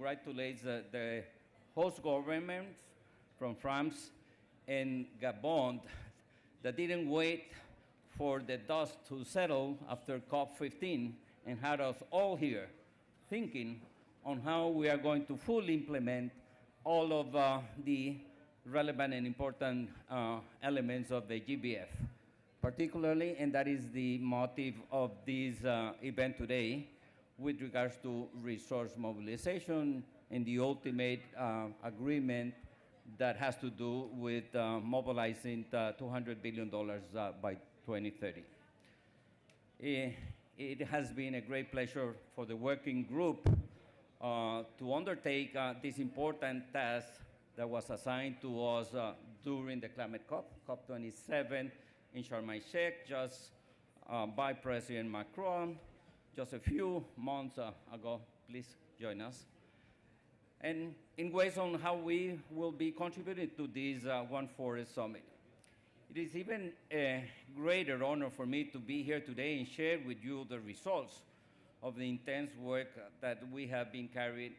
congratulates the host governments from France and Gabon that didn't wait for the dust to settle after COP15 and had us all here thinking on how we are going to fully implement all of the relevant and important elements of the GBF, particularly, and that is the motive of this event today, with regards to resource mobilization and the ultimate agreement that has to do with mobilizing $200 billion by 2030. It has been a great pleasure for the working group to undertake this important task that was assigned to us during the climate COP, COP27 in Sharm el-Sheikh, just by President Macron, just a few months ago. Please join us. And in ways on how we will be contributing to this One Forest Summit. It is even a greater honor for me to be here today and share with you the results of the intense work that we have been carrying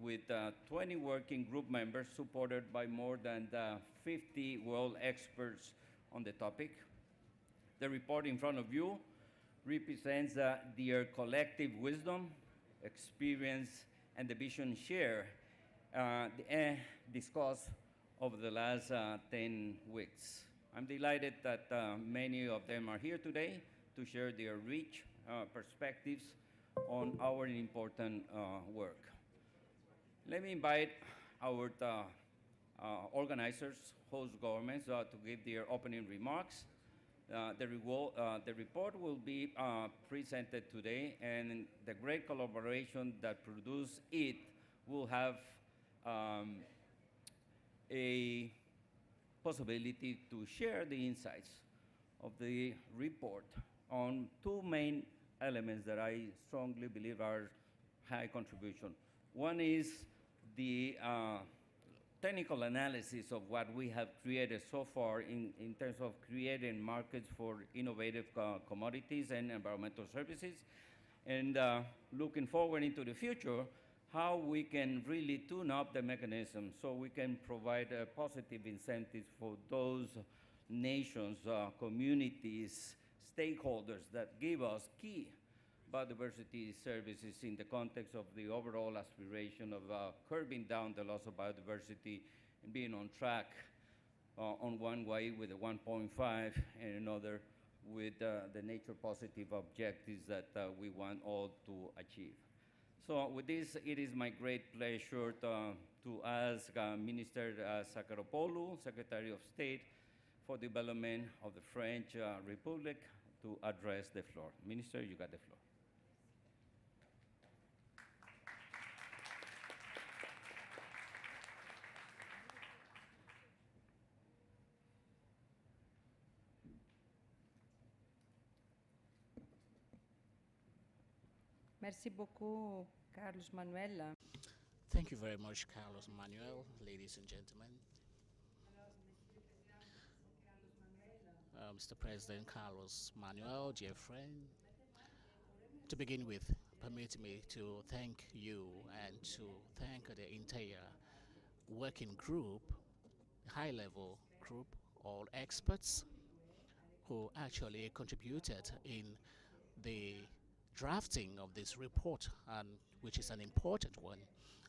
with 20 working group members supported by more than 50 world experts on the topic. The report in front of you represents their collective wisdom, experience, and the vision shared discussed over the last 10 weeks. I'm delighted that many of them are here today to share their rich perspectives on our important work. Let me invite our organizers, host governments, to give their opening remarks. The report will be presented today, and the great collaboration that produced it will have a possibility to share the insights of the report on two main elements that I strongly believe are high contribution. One is the technical analysis of what we have created so far in terms of creating markets for innovative commodities and environmental services, and looking forward into the future, how we can really tune up the mechanism so we can provide positive incentives for those nations, communities, stakeholders that give us key biodiversity services in the context of the overall aspiration of curbing down the loss of biodiversity and being on track on one way with the 1.5 and another with the nature positive objectives that we want all to achieve. So with this, it is my great pleasure to ask Minister Zacharopoulou, Secretary of State for Development of the French Republic, to address the floor. Minister, you got the floor. Merci beaucoup, Carlos Manuel. Thank you very much, Carlos Manuel, ladies and gentlemen. Mr. President Carlos Manuel, dear friend, to begin with, permit me to thank you and to thank the entire working group, high-level group, all experts who actually contributed in the drafting of this report, and which is an important one.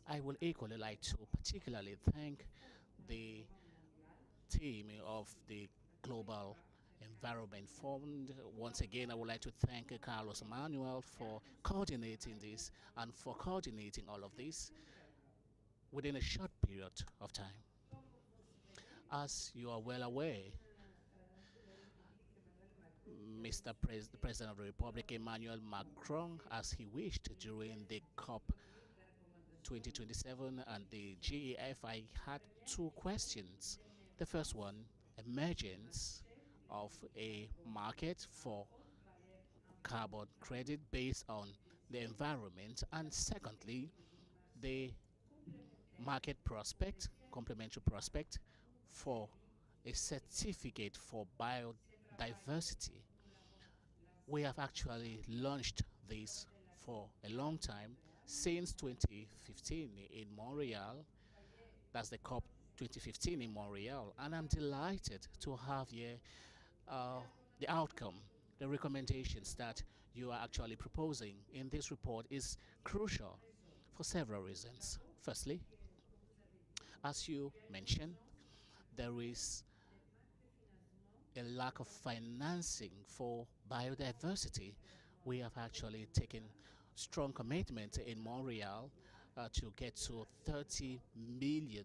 I will equally like to particularly thank the team of the Global Environment Fund. Once again, I would like to thank Carlos Manuel for coordinating this and for coordinating all of this within a short period of time. As you are well aware, Mr. The President of the Republic, Emmanuel Macron, as he wished during the COP 2027 and the GEF, I had two questions. The first one, emergence of a market for carbon credit based on the environment, and secondly, the market prospect, complementary prospect for a certificate for biodiversity. We have actually launched this for a long time since 2015 in Montreal. That's the COP 2015 in Montreal, and I'm delighted to have here uh, the outcome, the recommendations that you are actually proposing in this report is crucial for several reasons. Firstly, as you mentioned, there is a lack of financing for biodiversity. We have actually taken strong commitment in Montreal to get to $30 million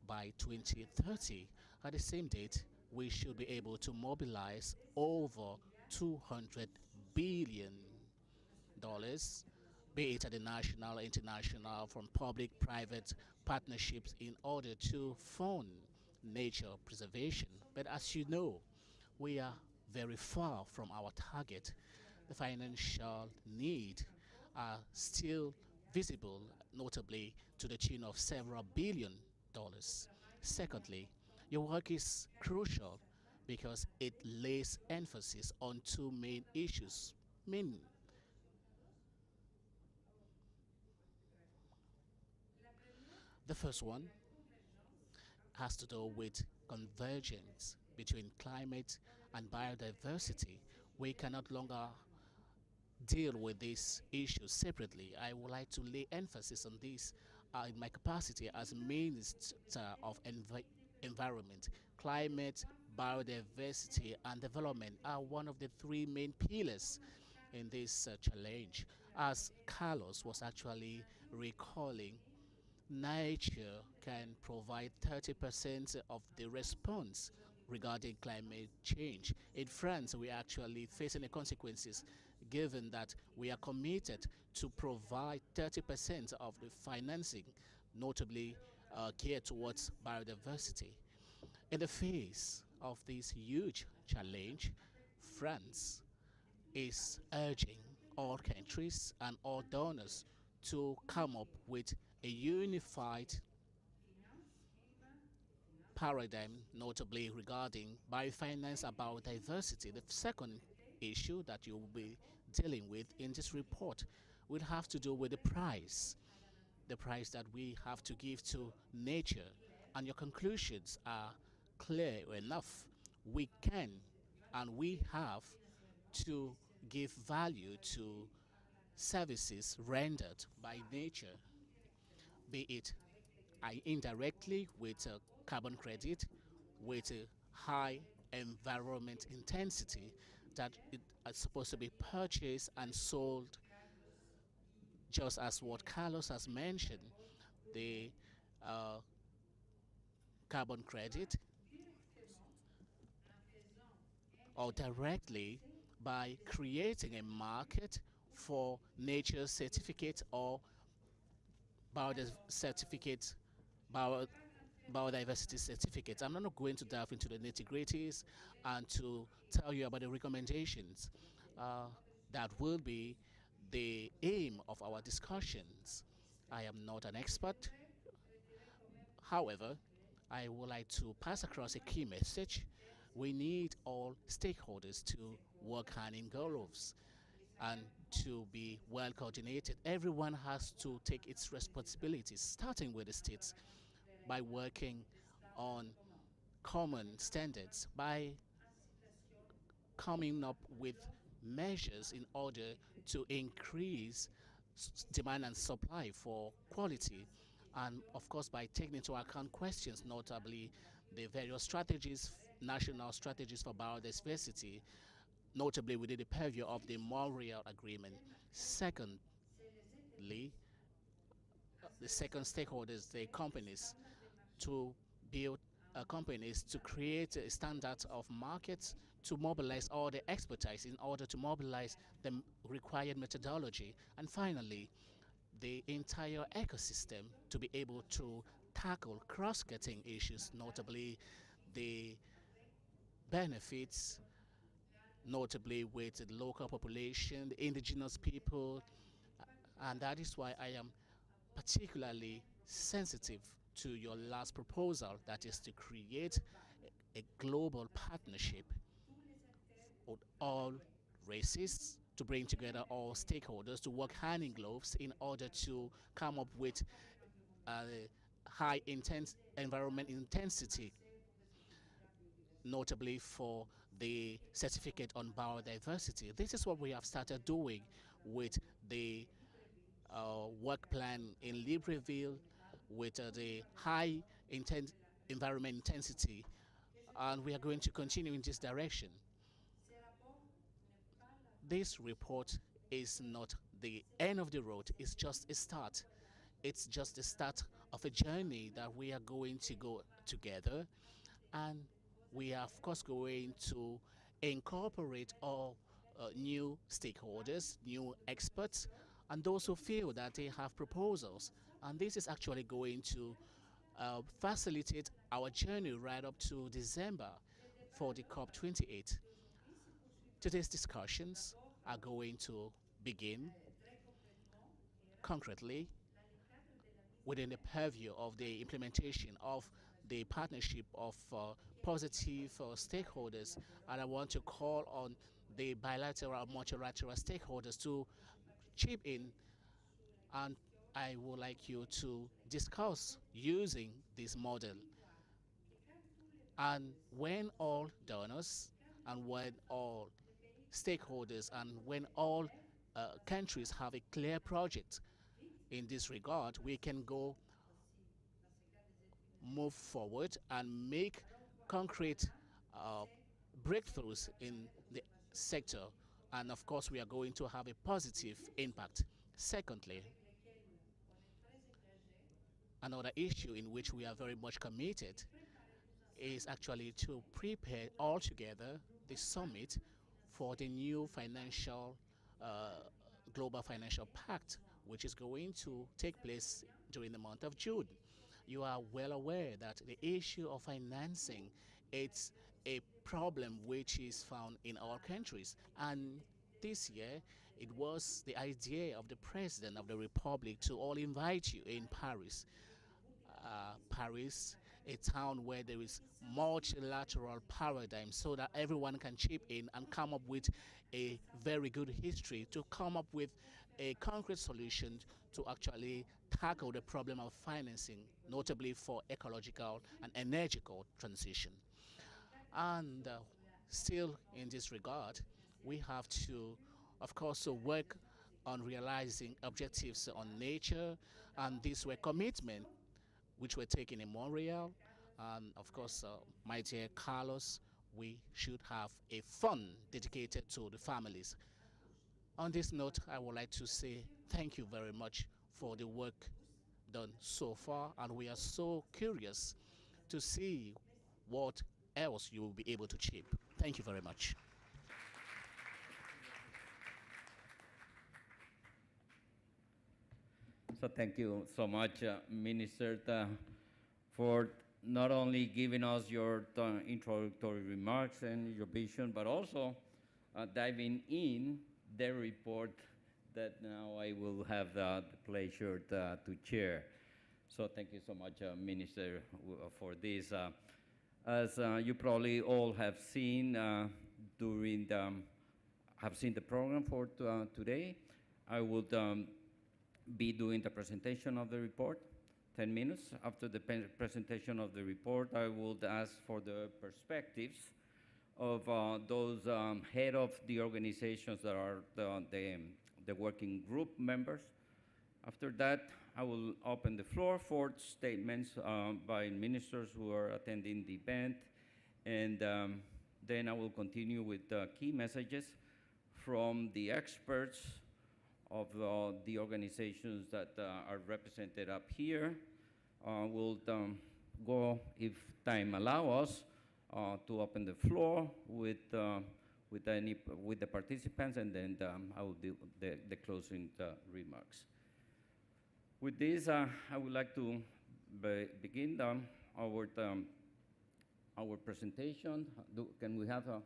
by 2030. At the same date, we should be able to mobilize over $200 billion, be it at the national, international, from public-private partnerships in order to fund nature preservation. But as you know, we are very far from our target. The financial need are still visible, notably to the tune of several $billion. Secondly, your work is crucial because it lays emphasis on two main issues. Main The first one has to do with convergence between climate and biodiversity. We can no longer deal with these issues separately. I would like to lay emphasis on this in my capacity as Minister of Environment. Climate, biodiversity, and development are one of the three main pillars in this challenge. As Carlos was actually recalling, nature can provide 30% of the response regarding climate change. In France, we are actually facing the consequences given that we are committed to provide 30% of the financing, notably geared towards biodiversity. In the face of this huge challenge, France is urging all countries and all donors to come up with a unified paradigm, notably regarding biofinance about diversity. The second issue that you will be dealing with in this report will have to do with the price that we have to give to nature. And your conclusions are clear enough. We can and we have to give value to services rendered by nature, be it indirectly with a carbon credit, with a high environment intensity that it is supposed to be purchased and sold, just as what Carlos has mentioned, the uh, carbon credit, or directly by creating a market for nature certificate or certificate, bio biodiversity certificates. I'm not going to dive into the nitty-gritties and to tell you about the recommendations uh, that will be the aim of our discussions. I am not an expert. However, I would like to pass across a key message. We need all stakeholders to work hand in gloves and to be well coordinated. Everyone has to take its responsibilities, starting with the states, by working on common standards, by coming up with measures in order to increase demand and supply for quality, and of course by taking into account questions, notably the various strategies, national strategies for biodiversity, notably within the purview of the Montreal Agreement. Secondly, the second stakeholders, the companies, to build companies to create a standard of markets, to mobilize all the expertise in order to mobilize the required methodology, and finally, the entire ecosystem to be able to tackle cross-cutting issues, notably the benefits, notably with the local population, the indigenous people, and that is why I am particularly sensitive to your last proposal, that is to create a global partnership with all races, to bring together all stakeholders to work hand in gloves in order to come up with uh, high intense environment intensity, notably for the certificate on biodiversity. This is what we have started doing with the work plan in Libreville, with the high environment intensity, and we are going to continue in this direction. This report is not the end of the road, it's just a start. It's just the start of a journey that we are going to go together, and we are, of course, going to incorporate all new stakeholders, new experts, and those who feel that they have proposals. And this is actually going to facilitate our journey right up to December for the COP28. Today's discussions are going to begin concretely within the purview of the implementation of the partnership of positive stakeholders. And I want to call on the bilateral and multilateral stakeholders to chip in, and I would like you to discuss using this model. And when all donors and when all stakeholders and when all countries have a clear project in this regard, we can go move forward and make concrete uh, breakthroughs in the sector. And of course, we are going to have a positive impact. Secondly, another issue in which we are very much committed is actually to prepare altogether the summit for the new global financial pact, which is going to take place during the month of June. You are well aware that the issue of financing, it's a problem which is found in our countries. And this year, it was the idea of the President of the Republic to all invite you in Paris. Paris, a town where there is multilateral paradigm, so that everyone can chip in and come up with a very good history, to come up with a concrete solution to actually tackle the problem of financing, notably for ecological and energetical transition. And still in this regard, we have to, of course, work on realizing objectives on nature, and these were commitments which were taken in Montreal. And of course, my dear Carlos, we should have a fund dedicated to the families. On this note, I would like to say thank you very much for the work done so far, and we are so curious to see what else you will be able to chip. Thank you very much. So thank you so much, Minister, for not only giving us your introductory remarks and your vision, but also diving in the report that now I will have the pleasure to chair. So thank you so much, Minister, for this. As you probably all have seen have seen the program for today, I would be doing the presentation of the report. 10 minutes after the presentation of the report, I would ask for the perspectives of those head of the organizations that are the working group members. After that, I will open the floor for statements by ministers who are attending the event, and then I will continue with key messages from the experts of the organizations that are represented up here. We'll go, if time allows us, to open the floor with the participants, and then I will do the closing remarks. With this, I would like to begin our presentation. Can we have a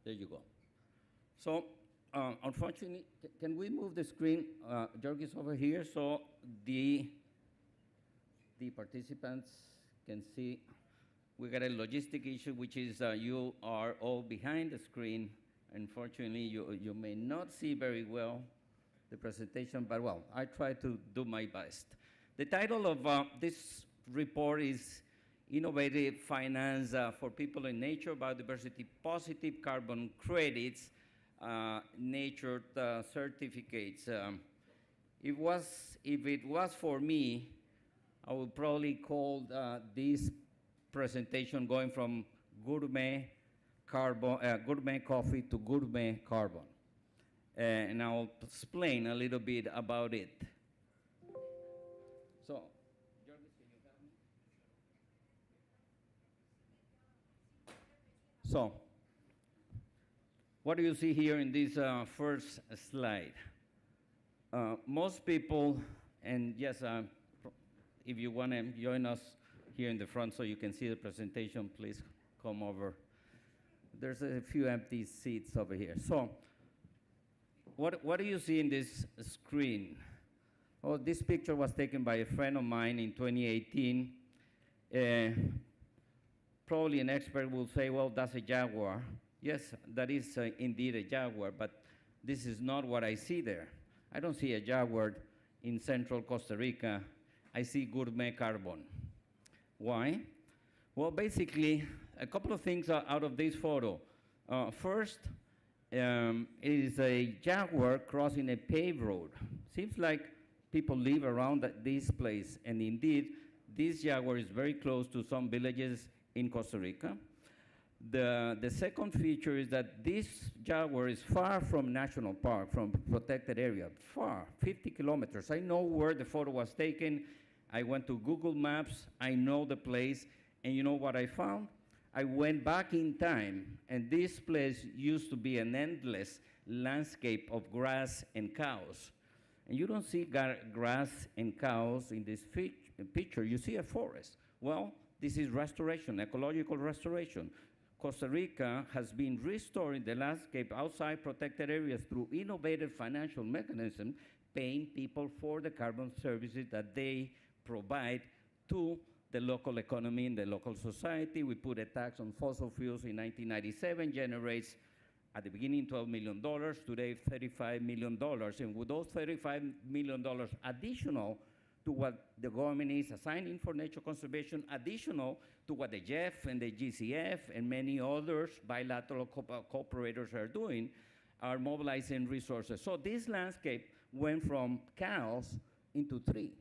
There you go. So, unfortunately, can we move the screen, Georgie's over here, so the participants can see. we got a logistic issue, which is you are all behind the screen. Unfortunately, you may not see very well the presentation, but well, I try to do my best. The title of this report is Innovative Finance for People in Nature, Biodiversity, Positive Carbon Credits, Nature Certificates. If it was for me, I would probably call this presentation going from gourmet coffee to gourmet carbon. And I'll explain a little bit about it. So, Jarvis, can you help me? So, what do you see here in this first slide? Most people, and yes, if you want to join us here in the front so you can see the presentation, please come over. There's a few empty seats over here. So, what do you see in this screen? Well, this picture was taken by a friend of mine in 2018. Probably an expert will say, well, that's a jaguar. Yes, that is indeed a jaguar, but this is not what I see there. I don't see a jaguar in central Costa Rica. I see gourmet carbon. Why? Well, basically, a couple of things out of this photo. First, it is a jaguar crossing a paved road. Seems like people live around this place, and indeed, this jaguar is very close to some villages in Costa Rica. The second feature is that this jaguar is far from national park, from protected area, far, 50 kilometers. I know where the photo was taken. I went to Google Maps. I know the place. And you know what I found? I went back in time, and this place used to be an endless landscape of grass and cows. And you don't see grass and cows in this picture. You see a forest. Well, this is restoration, ecological restoration. Costa Rica has been restoring the landscape outside protected areas through innovative financial mechanisms, paying people for the carbon services that they provide to the local economy and the local society. We put a tax on fossil fuels in 1997, generates at the beginning $12 million, today $35 million. And with those $35 million additional to what the government is assigning for nature conservation, additional to what the GEF and the GCF and many others bilateral cooperators are doing, are mobilizing resources. So this landscape went from cows into trees.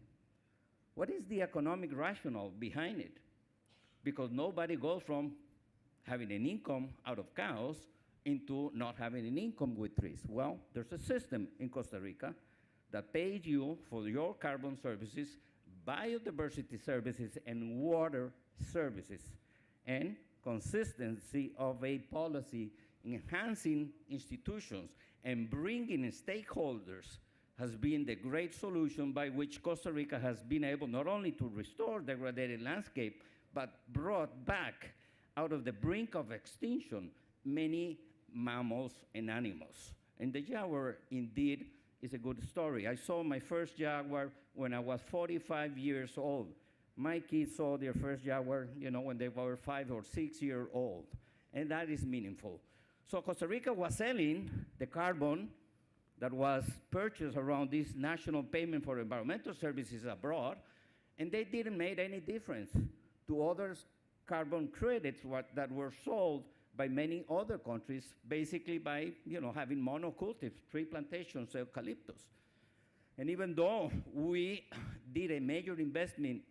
What is the economic rationale behind it? Because nobody goes from having an income out of cows into not having an income with trees. Well, there's a system in Costa Rica that pays you for your carbon services, biodiversity services, and water services, and consistency of a policy enhancing institutions and bringing in stakeholders has been the great solution by which Costa Rica has been able not only to restore degraded landscape, but brought back out of the brink of extinction many mammals and animals. And the jaguar indeed is a good story. I saw my first jaguar when I was 45 years old. My kids saw their first jaguar, when they were 5 or 6 years old. And that is meaningful. So Costa Rica was selling the carbon that was purchased around this national payment for environmental services abroad, and they didn't make any difference to other carbon credits that were sold by many other countries, basically by having monocultives, tree plantations, eucalyptus. And even though we did a major investment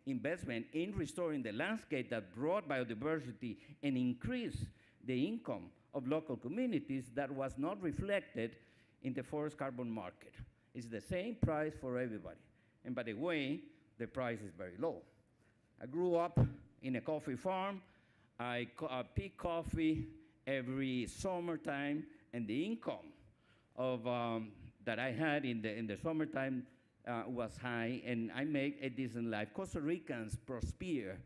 in restoring the landscape that brought biodiversity and increased the income of local communities, that was not reflected in the forest carbon market. It's the same price for everybody. And by the way, the price is very low. I grew up in a coffee farm. I pick coffee every summertime, and the income of that I had in the summertime was high, and I make a decent life. Costa Ricans prosper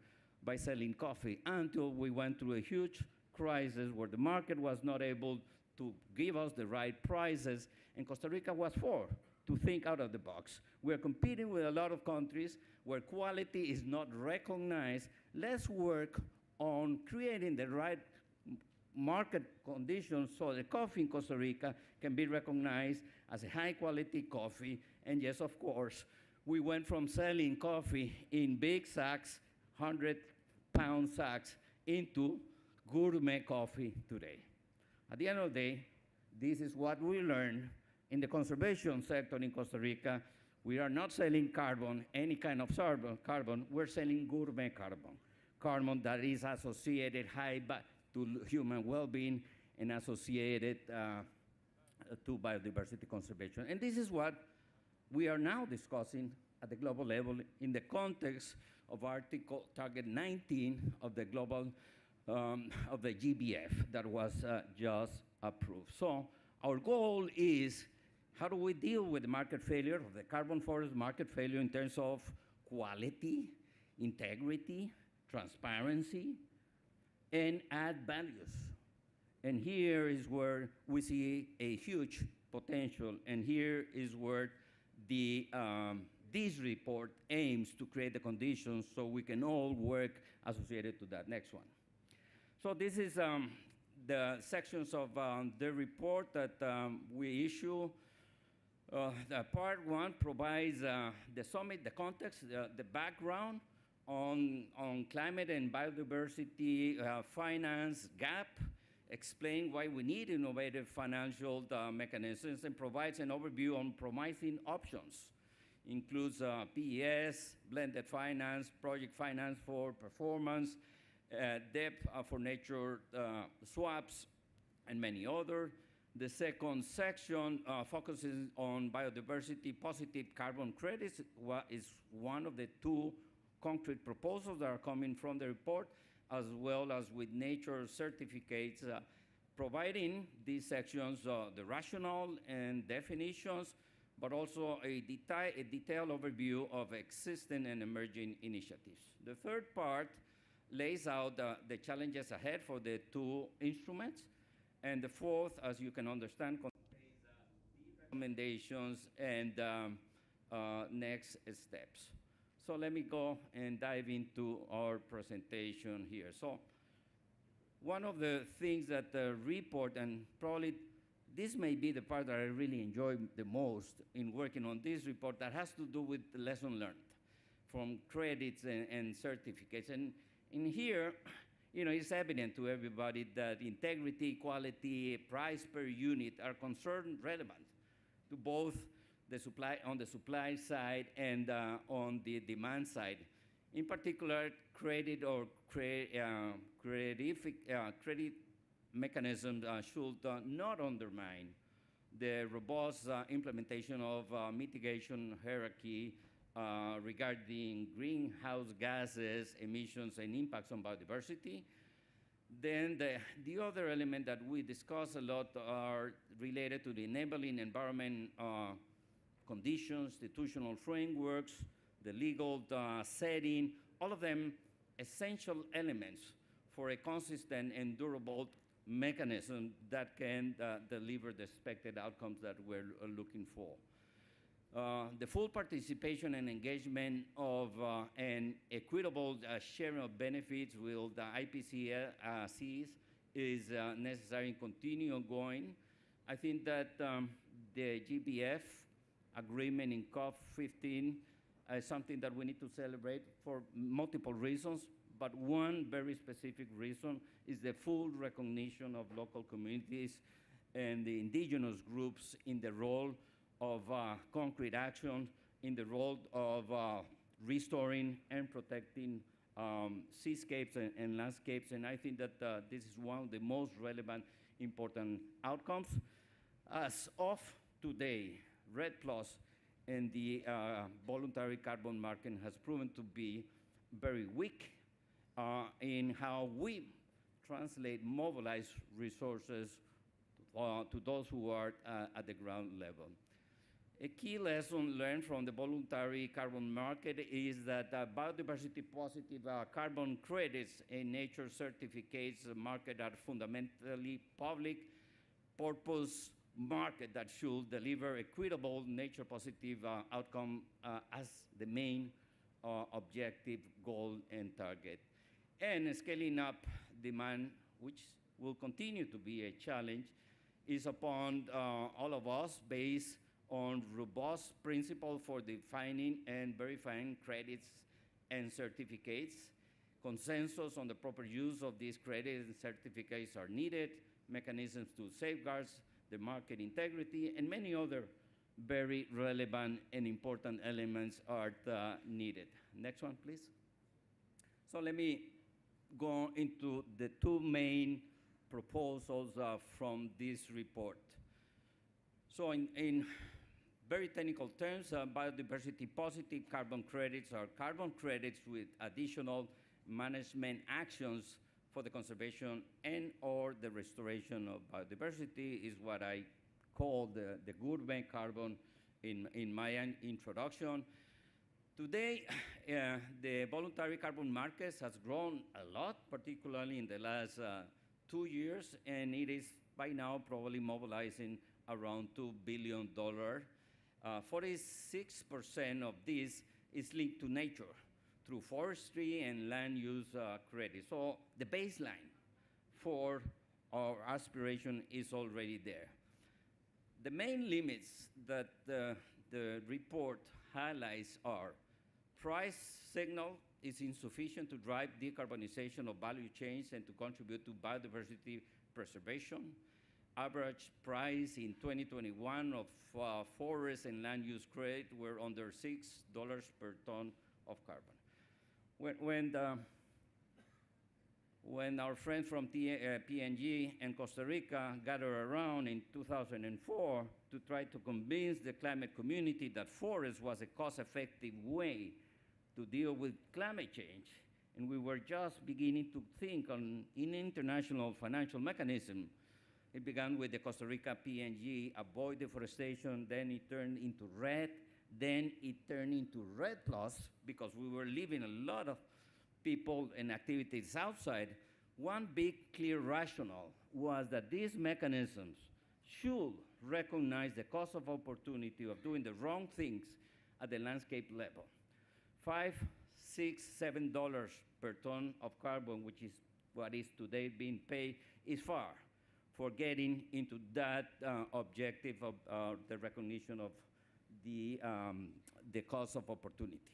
by selling coffee until we went through a huge crisis where the market was not able to give us the right prices, and Costa Rica was forced to think out of the box. We're competing with a lot of countries where quality is not recognized. Let's work on creating the right market conditions so the coffee in Costa Rica can be recognized as a high quality coffee. And yes, of course, we went from selling coffee in big sacks, 100-pound sacks, into gourmet coffee today. At the end of the day, this is what we learned in the conservation sector in Costa Rica. We are not selling carbon, any kind of carbon, we're selling gourmet carbon. Carbon that is associated to human well-being and associated to biodiversity conservation. And this is what we are now discussing at the global level in the context of Article Target 19 of the global, of the GBF that was just approved. So our goal is, how do we deal with the market failure, of the carbon forest market failure in terms of quality, integrity, transparency, and add values? And here is where we see a huge potential, and here is where this report aims to create the conditions so we can all work associated to that. Next one. So this is the sections of the report that we issue. The part one provides the summit, the context, the background on climate and biodiversity finance gap, explain why we need innovative financial mechanisms, and provides an overview on promising options. Includes PES, blended finance, project finance for performance, debt for nature swaps, and many other. The second section focuses on biodiversity positive carbon credits, is one of the two concrete proposals that are coming from the report, as well as with nature certificates, providing these sections the rationale and definitions, but also a detailed overview of existing and emerging initiatives. The third part lays out the challenges ahead for the two instruments. And the fourth, as you can understand, contains the recommendations and next steps. So let me go and dive into our presentation here. So one of the things that the report, and probably this may be the part that I really enjoy the most in working on this report, that has to do with the lesson learned from credits and certificates. And in here, it's evident to everybody that integrity, quality, price per unit are concerned relevant to both the supply, on the supply side and on the demand side. In particular, credit or credit mechanisms should not undermine the robust implementation of mitigation hierarchy regarding greenhouse gases, emissions, and impacts on biodiversity. Then the other element that we discuss a lot are related to the enabling environment conditions, institutional frameworks, the legal setting, all of them essential elements for a consistent and durable mechanism that can deliver the expected outcomes that we're looking for. The full participation and engagement of an equitable sharing of benefits with the IPCCs is necessary and continue ongoing. I think that the GBF agreement in COP15 is something that we need to celebrate for multiple reasons, but one very specific reason is the full recognition of local communities and the indigenous groups in the role of concrete action, in the role of restoring and protecting seascapes and landscapes. And I think that this is one of the most relevant, important outcomes. As of today, REDD+ and the voluntary carbon market has proven to be very weak in how we translate mobilized resources to those who are at the ground level. A key lesson learned from the voluntary carbon market is that biodiversity positive carbon credits and nature certificates market are fundamentally public purpose market that should deliver equitable nature positive outcome as the main objective, goal, and target. And scaling up demand, which will continue to be a challenge, is upon all of us based on robust principles for defining and verifying credits and certificates. Consensus on the proper use of these credits and certificates are needed, mechanisms to safeguard the market integrity, and many other very relevant and important elements are needed. Next one, please. So let me go into the two main proposals from this report. So in very technical terms, biodiversity positive carbon credits are carbon credits with additional management actions for the conservation and or the restoration of biodiversity is what I call the gourmet carbon in my introduction. Today, the voluntary carbon markets has grown a lot, particularly in the last 2 years, and it is by now probably mobilizing around $2 billion. 46% of this is linked to nature through forestry and land use credits. So the baseline for our aspiration is already there. The main limits that the report highlights are price signal is insufficient to drive decarbonization of value chains and to contribute to biodiversity preservation. Average price in 2021 of forest and land use credit were under $6 per ton of carbon. When our friends from PNG and Costa Rica gathered around in 2004 to try to convince the climate community that forest was a cost-effective way to deal with climate change, and we were just beginning to think on an international financial mechanism. It began with the Costa Rica PNG, avoid deforestation, then it turned into REDD, then it turned into REDD Plus, because we were leaving a lot of people and activities outside. One big clear rationale was that these mechanisms should recognize the cost of opportunity of doing the wrong things at the landscape level. $5, $6, $7 per ton of carbon, which is what is today being paid, is far for getting into that objective of the recognition of the cost of opportunity.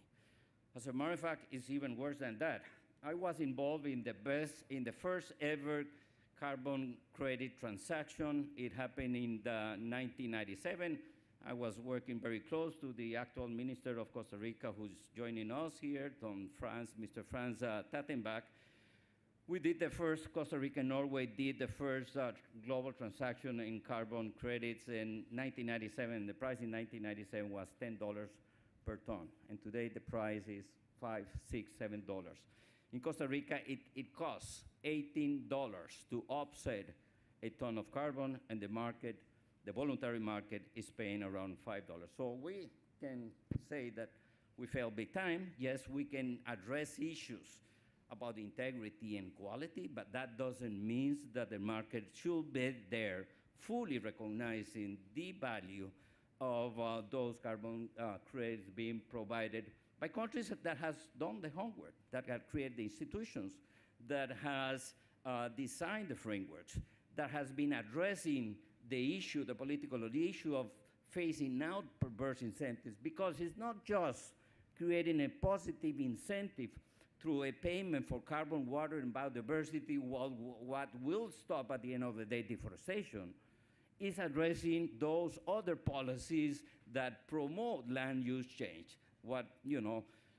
As a matter of fact, it's even worse than that. I was involved in the first ever carbon credit transaction. It happened in 1997. I was working very close to the actual Minister of Costa Rica, who's joining us here, Mr. Franz Tattenbach. We did the first, Costa Rica and Norway did the first global transaction in carbon credits in 1997. The price in 1997 was $10 per ton, and today the price is $5, $6, $7. In Costa Rica, it costs $18 to offset a ton of carbon, and the market, the voluntary market, is paying around $5. So we can say that we failed big time. Yes, we can address issues about integrity and quality, but that doesn't mean that the market should be there fully recognizing the value of those carbon credits being provided by countries that has done the homework, that have created the institutions, that has designed the frameworks, that has been addressing the issue, the political issue of phasing out perverse incentives, because it's not just creating a positive incentive through a payment for carbon, water, and biodiversity, what will stop at the end of the day deforestation, is addressing those other policies that promote land use change. What,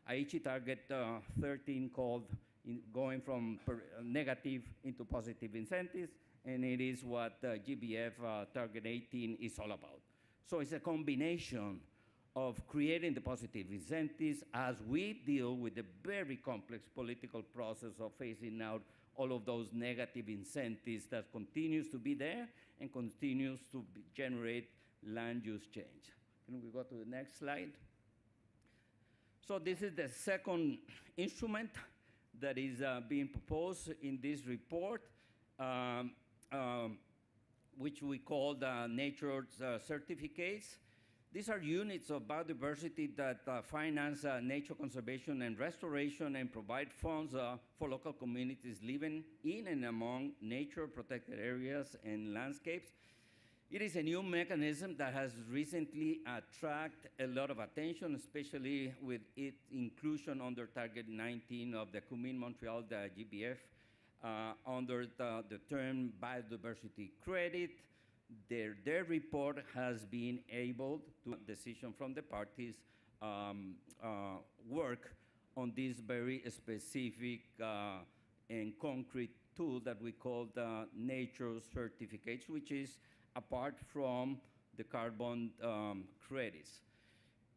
Aichi Target 13 called going from negative into positive incentives, and it is what GBF Target 18 is all about. So it's a combination of creating the positive incentives as we deal with the very complex political process of phasing out all of those negative incentives that continues to be there and continues to generate land use change. Can we go to the next slide? So this is the second instrument that is being proposed in this report, which we call the nature certificates. These are units of biodiversity that finance nature conservation and restoration and provide funds for local communities living in and among nature-protected areas and landscapes. It is a new mechanism that has recently attracted a lot of attention, especially with its inclusion under Target 19 of the Kunming-Montreal, the GBF, under the term biodiversity credit. Their report has been able to decision from the parties work on this very specific and concrete tool that we call the nature certificates, which is apart from the carbon credits.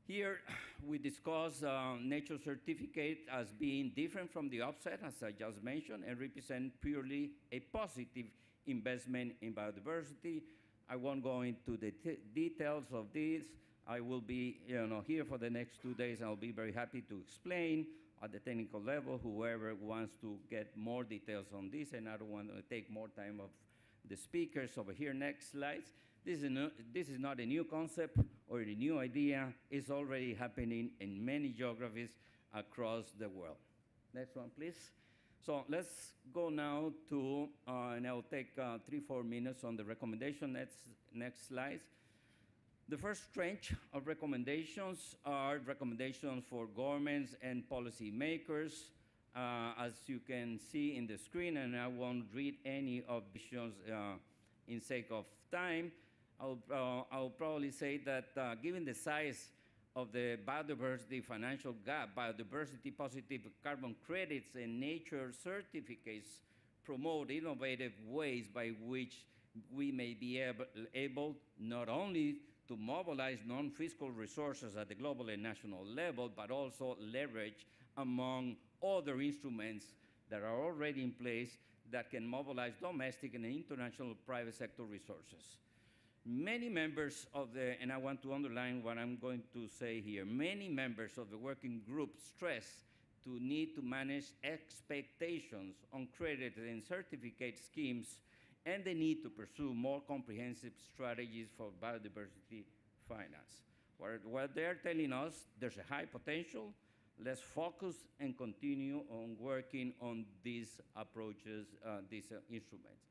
Here we discuss nature certificate as being different from the offset, as I just mentioned, and represent purely a positive investment in biodiversity. I won't go into the details of this. I will be here for the next 2 days. I'll be very happy to explain at the technical level, whoever wants to get more details on this, and I don't want to take more time of the speakers over here. Next slides. This is not a new concept or a new idea. It's already happening in many geographies across the world. Next one, please. So let's go now to, and I'll take 3-4 minutes on the recommendation. Next slides. The first tranche of recommendations are recommendations for governments and policy makers. As you can see in the screen, and I won't read any of the issues in sake of time, I'll probably say that given the size of the biodiversity financial gap, biodiversity positive carbon credits and nature certificates promote innovative ways by which we may be able not only to mobilize non-fiscal resources at the global and national level, but also leverage among other instruments that are already in place that can mobilize domestic and international private sector resources. Many members of the, and I want to underline what I'm going to say here, many members of the working group stress to need to manage expectations on credit and certificate schemes and the need to pursue more comprehensive strategies for biodiversity finance. What they're telling us, there's a high potential. Let's focus and continue on working on these approaches, these instruments.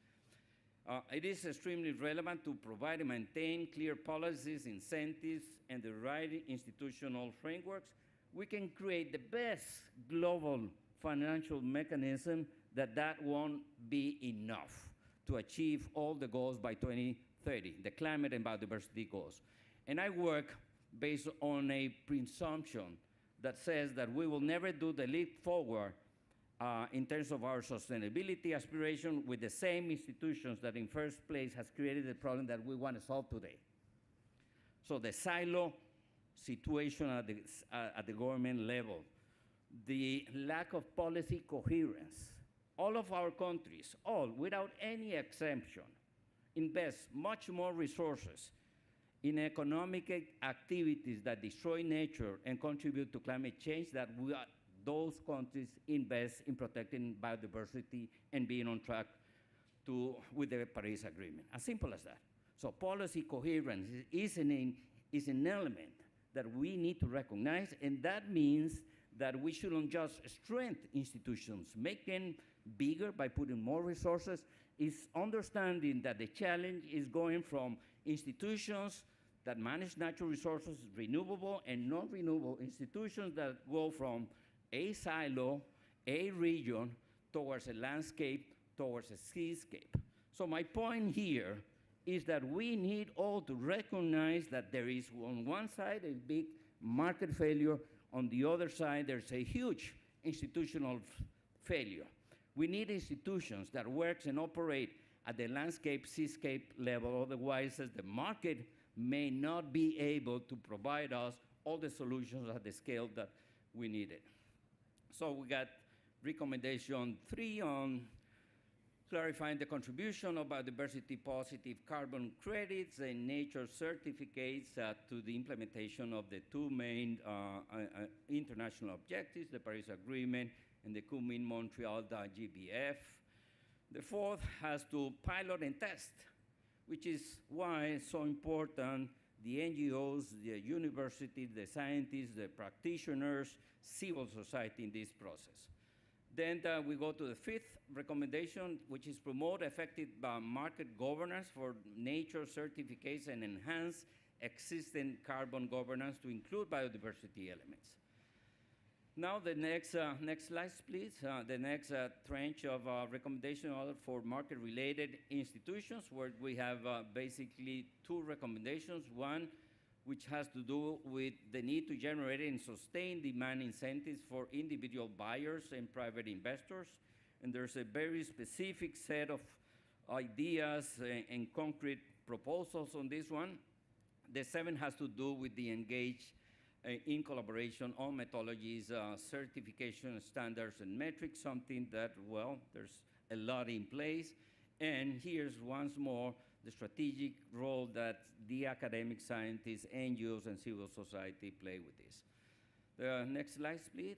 It is extremely relevant to provide and maintain clear policies, incentives, and the right institutional frameworks. We can create the best global financial mechanism that won't be enough to achieve all the goals by 2030, the climate and biodiversity goals. And I work based on a presumption that says that we will never do the leap forward in terms of our sustainability aspiration with the same institutions that in first place has created the problem that we want to solve today. So the silo situation at the government level, the lack of policy coherence. All of our countries, all, without any exemption, invest much more resources in economic activities that destroy nature and contribute to climate change that those countries invest in protecting biodiversity and being on track with the Paris Agreement. As simple as that. So policy coherence is an element that we need to recognize, and that means that we shouldn't just strengthen institutions, make them bigger by putting more resources. It's understanding that the challenge is going from institutions that manage natural resources, renewable and non-renewable institutions that go from a silo, a region, towards a landscape, towards a seascape. So my point here is that we need all to recognize that there is on one side a big market failure, on the other side there's a huge institutional failure. We need institutions that work and operate at the landscape, seascape level, otherwise as the market may not be able to provide us all the solutions at the scale that we needed. So we got recommendation 3 on clarifying the contribution of biodiversity positive carbon credits and nature certificates to the implementation of the 2 main international objectives, the Paris Agreement and the Kunming-Montreal GBF. The 4th has to pilot and test, which is why it's so important the NGOs, the universities, the scientists, the practitioners, civil society in this process. Then we go to the fifth recommendation, which is promote effective market governance for nature certificates and enhance existing carbon governance to include biodiversity elements. Now the next slide, please. The next tranche of recommendations are for market-related institutions, where we have basically two recommendations. One, which has to do with the need to generate and sustain demand incentives for individual buyers and private investors. And there's a very specific set of ideas and concrete proposals on this one. The seventh has to do with the engaged in collaboration on methodologies, certification standards and metrics, something that, well, there's a lot in place. And here's once more the strategic role that the academic scientists, NGOs, and civil society play with this. The next slide, please.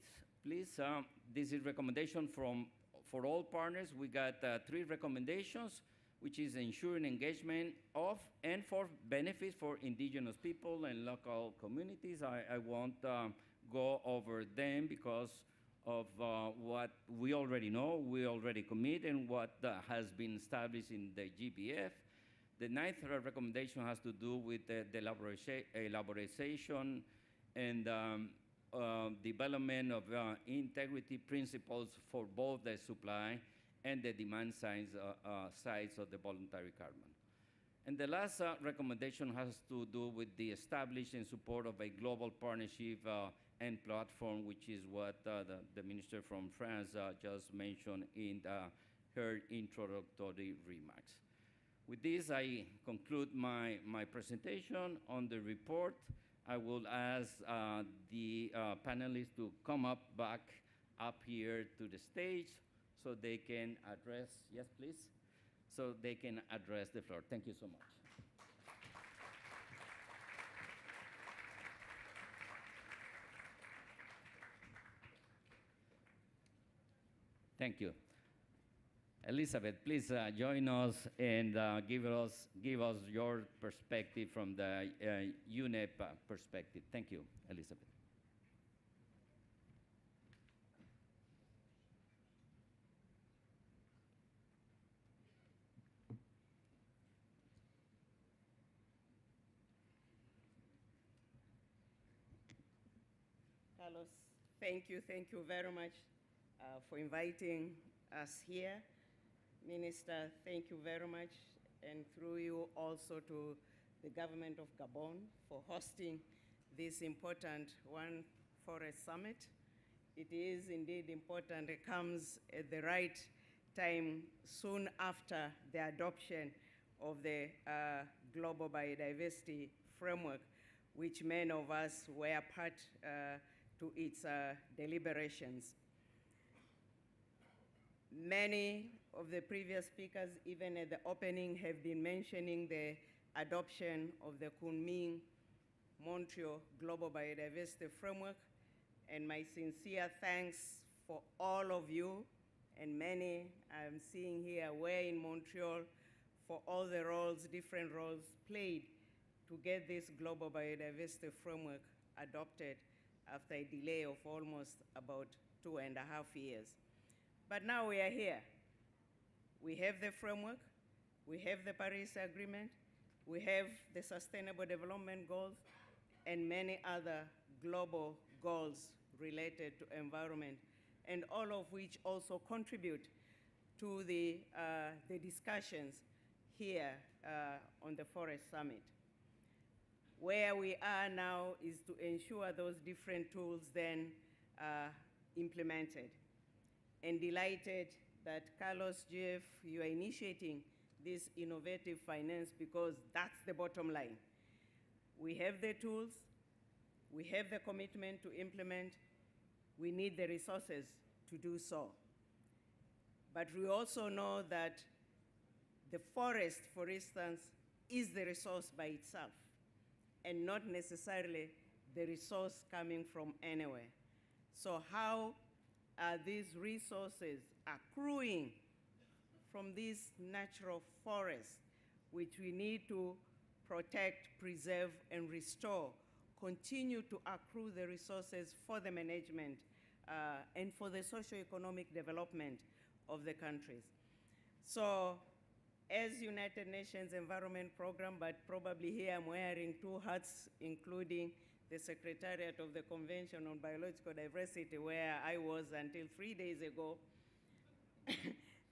This is recommendation for all partners. We got three recommendations, which is ensuring engagement of and for benefits for indigenous people and local communities. I won't go over them because of what we already know, we already commit, and what has been established in the GBF. The ninth recommendation has to do with the elaboration and development of integrity principles for both the supply and the demand sides of the voluntary carbon. And the last recommendation has to do with the establishing and support of a global partnership and platform, which is what the minister from France just mentioned in her introductory remarks. With this, I conclude my presentation on the report. I will ask the panelists to come back up here to the stage so they can address, yes, please, so they can address the floor. Thank you so much. Thank you. Elizabeth, please join us and give us your perspective from the UNEP perspective. Thank you, Elizabeth. Carlos, thank you very much for inviting us here. Minister, thank you very much, and through you also to the government of Gabon for hosting this important One Forest Summit. It is indeed important. It comes at the right time, soon after the adoption of the Global Biodiversity Framework, which many of us were part to its deliberations. Many of the previous speakers, even at the opening, have been mentioning the adoption of the Kunming-Montreal Global Biodiversity Framework, and my sincere thanks for all of you, and many I'm seeing here were in Montreal, for all the roles, different roles played to get this Global Biodiversity Framework adopted after a delay of almost about 2.5 years. But now we are here. We have the framework, we have the Paris Agreement, we have the Sustainable Development Goals, and many other global goals related to environment, and all of which also contribute to the discussions here on the Forest Summit. Where we are now is to ensure those different tools then are implemented. And delighted that Carlos, Jeff, you are initiating this innovative finance, because that's the bottom line. We have the tools, we have the commitment to implement, we need the resources to do so. But we also know that the forest, for instance, is the resource by itself, and not necessarily the resource coming from anywhere. So how are these resources accruing from these natural forests, which we need to protect, preserve, and restore continue to accrue the resources for the management and for the socio-economic development of the countries. So, as United Nations Environment Program, but probably here I'm wearing two hats, including the Secretariat of the Convention on Biological Diversity, where I was until 3 days ago,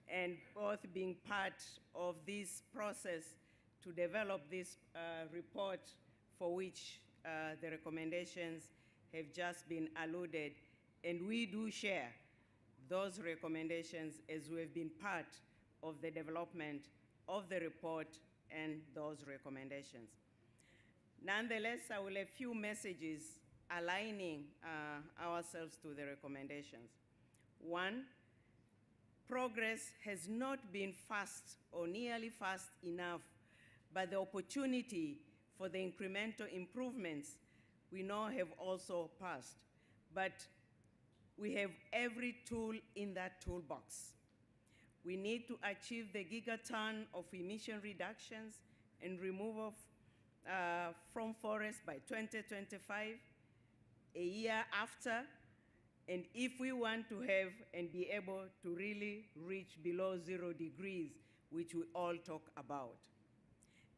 and both being part of this process to develop this report for which the recommendations have just been alluded, and we do share those recommendations as we have been part of the development of the report and those recommendations. Nonetheless, I will have a few messages aligning ourselves to the recommendations. One, progress has not been fast or nearly fast enough, but the opportunity for the incremental improvements we know have also passed. But we have every tool in that toolbox. We need to achieve the gigaton of emission reductions and removal from forests by 2025, a year after, and if we want to have and be able to really reach below 0 degrees, which we all talk about.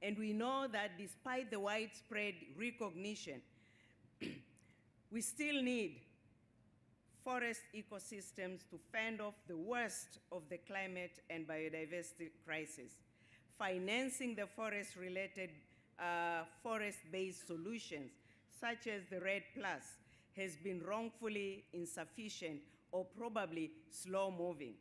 And we know that despite the widespread recognition, we still need forest ecosystems to fend off the worst of the climate and biodiversity crisis. Financing the forest-related, forest-based solutions, such as the REDD+, has been wrongfully insufficient or probably slow-moving.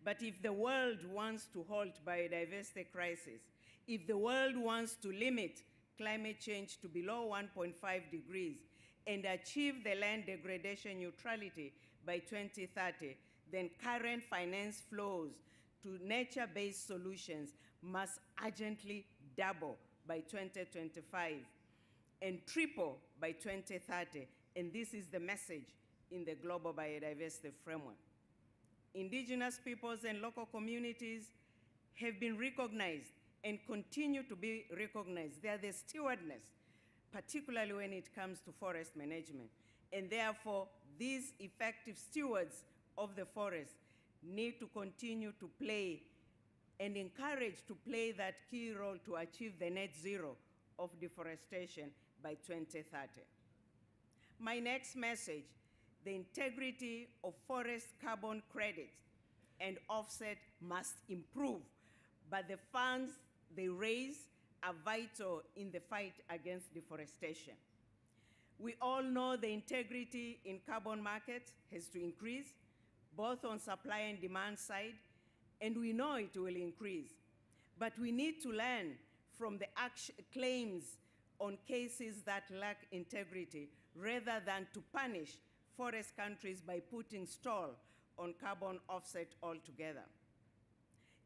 But if the world wants to halt biodiversity crisis, if the world wants to limit climate change to below 1.5 degrees and achieve the land degradation neutrality by 2030, then current finance flows to nature-based solutions must urgently double by 2025 and triple by 2030, and this is the message in the Global Biodiversity Framework. Indigenous peoples and local communities have been recognized and continue to be recognized. They are the stewardess, particularly when it comes to forest management. And therefore, these effective stewards of the forest need to continue to play and encourage to play that key role to achieve the net zero of deforestation by 2030. My next message, the integrity of forest carbon credits and offset must improve, but the funds they raise are vital in the fight against deforestation. We all know the integrity in carbon markets has to increase, both on supply and demand side, and we know it will increase. But we need to learn from the claims on cases that lack integrity, rather than to punish forest countries by putting stall on carbon offset altogether.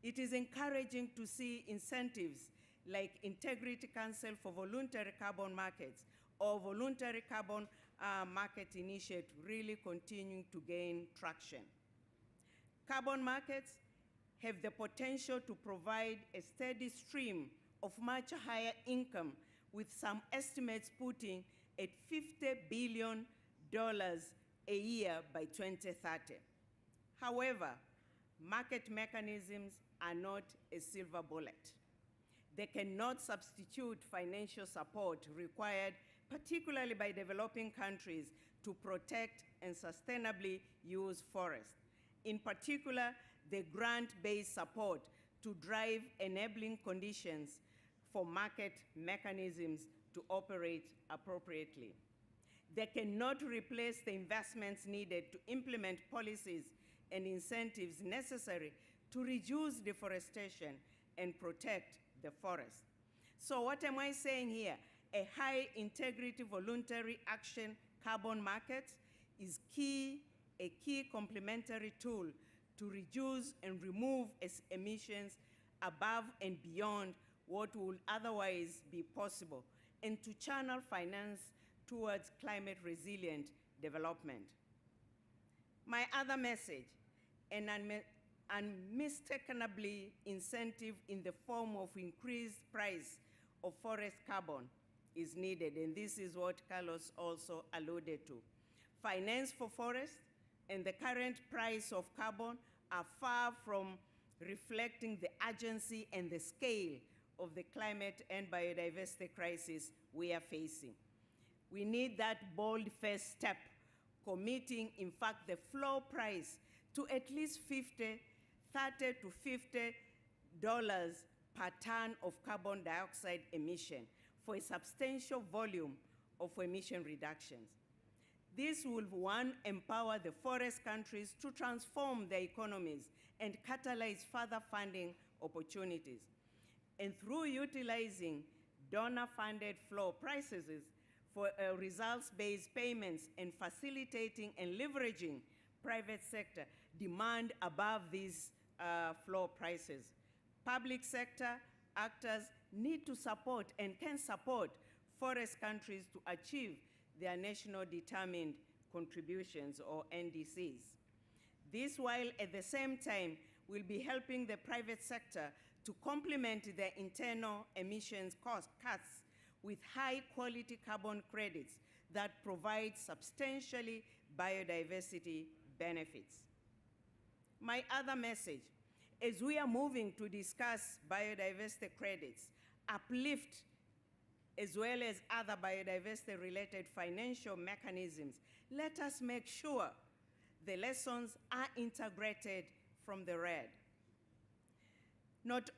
It is encouraging to see incentives like Integrity Council for Voluntary Carbon Markets or Voluntary Carbon Market Initiative really continuing to gain traction. Carbon markets have the potential to provide a steady stream of much higher income, with some estimates putting at $50 billion a year by 2030. However, market mechanisms are not a silver bullet. They cannot substitute financial support required, particularly by developing countries, to protect and sustainably use forests. In particular, the grant-based support to drive enabling conditions for market mechanisms to operate appropriately. They cannot replace the investments needed to implement policies and incentives necessary to reduce deforestation and protect the forest. So what am I saying here? A high integrity voluntary action carbon market is a key complementary tool to reduce and remove emissions above and beyond what would otherwise be possible, and to channel finance towards climate resilient development. My other message, an unmistakably incentive in the form of increased price of forest carbon is needed, and this is what Carlos also alluded to. Finance for forests and the current price of carbon are far from reflecting the urgency and the scale of the climate and biodiversity crisis we are facing. We need that bold first step, committing, in fact, the floor price to at least $30 to $50 per ton of carbon dioxide emission for a substantial volume of emission reductions. This will, one, empower the forest countries to transform their economies and catalyze further funding opportunities. And through utilizing donor-funded floor prices for results-based payments and facilitating and leveraging private sector demand above these floor prices, public sector actors need to support and can support forest countries to achieve their national determined contributions, or NDCs. This, while at the same time will be helping the private sector to complement their internal emissions cost cuts with high quality carbon credits that provide substantially biodiversity benefits. My other message, as we are moving to discuss biodiversity credits, uplift, as well as other biodiversity-related financial mechanisms, let us make sure the lessons are integrated from the REDD. Not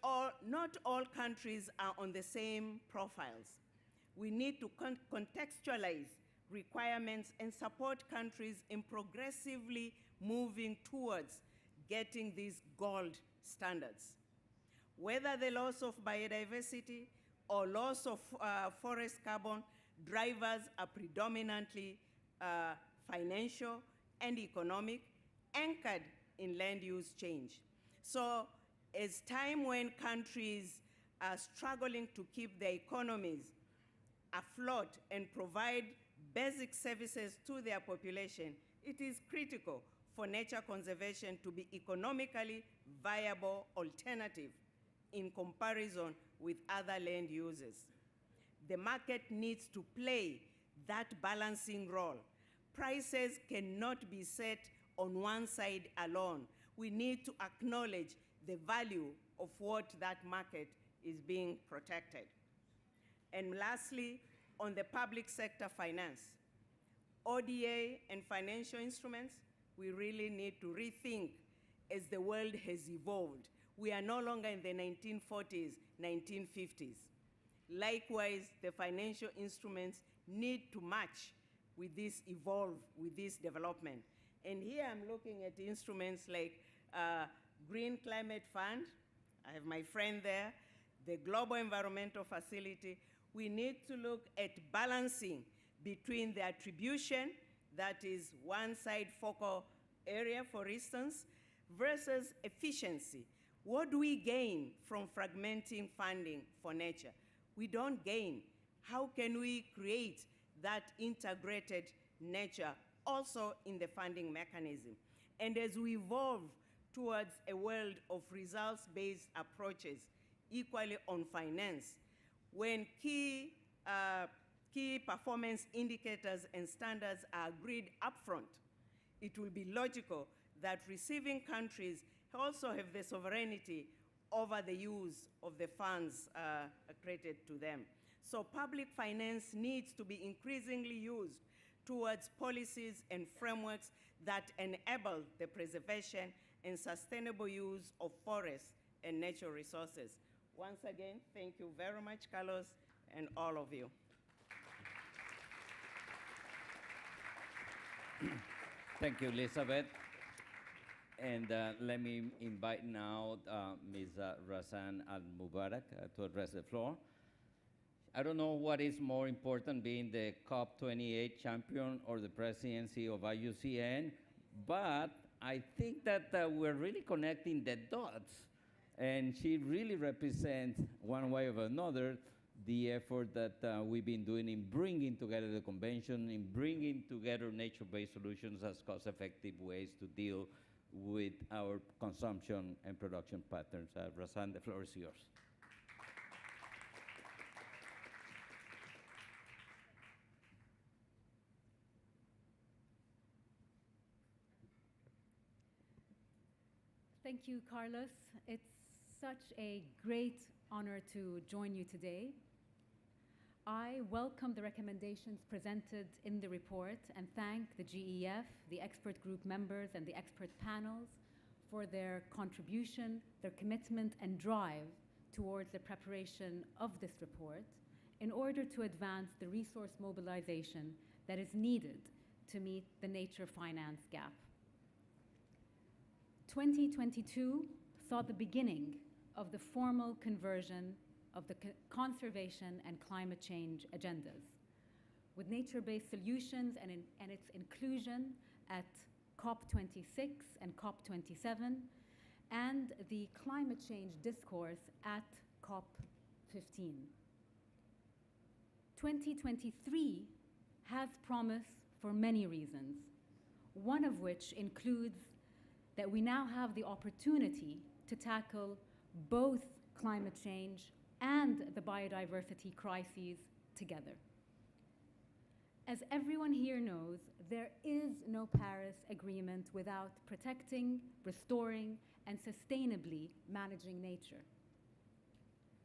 all countries are on the same profiles. We need to contextualize requirements and support countries in progressively moving towards getting these gold standards. Whether the loss of biodiversity or loss of forest carbon, drivers are predominantly financial and economic, anchored in land use change. So it's time when countries are struggling to keep their economies afloat and provide basic services to their population, it is critical for nature conservation to be economically viable alternative in comparison with other land uses. The market needs to play that balancing role. Prices cannot be set on one side alone. We need to acknowledge the value of what that market is being protected. And lastly, on the public sector finance, ODA and financial instruments, we really need to rethink as the world has evolved. We are no longer in the 1940s, 1950s. Likewise, the financial instruments need to match with this evolve, with this development. And here I'm looking at instruments like Green Climate Fund. I have my friend there, the Global Environmental Facility. We need to look at balancing between the attribution, that is one side focal area, for instance, versus efficiency. What do we gain from fragmenting funding for nature? We don't gain. How can we create that integrated nature also in the funding mechanism? And as we evolve towards a world of results-based approaches, equally on finance, when key performance indicators and standards are agreed upfront, it will be logical that receiving countries also have the sovereignty over the use of the funds accredited to them. So public finance needs to be increasingly used towards policies and frameworks that enable the preservation and sustainable use of forests and natural resources. Once again, thank you very much, Carlos, and all of you. Thank you, Elizabeth. And let me invite now Ms. Razan Al-Mubarak to address the floor. I don't know what is more important, being the COP28 champion or the presidency of IUCN, but I think that we're really connecting the dots, and she really represents, one way or another, the effort that we've been doing in bringing together the convention, in bringing together nature-based solutions as cost-effective ways to deal with our consumption and production patterns. Razan, the floor is yours. Thank you, Carlos. It's such a great honor to join you today. I welcome the recommendations presented in the report and thank the GEF, the expert group members, and the expert panels for their contribution, their commitment, and drive towards the preparation of this report in order to advance the resource mobilization that is needed to meet the nature finance gap. 2022 saw the beginning of the formal conversion of the conservation and climate change agendas, with nature-based solutions and its inclusion at COP26 and COP27, and the climate change discourse at COP15. 2023 has promise for many reasons, one of which includes that we now have the opportunity to tackle both climate change and the biodiversity crises together. As everyone here knows, there is no Paris Agreement without protecting, restoring, and sustainably managing nature.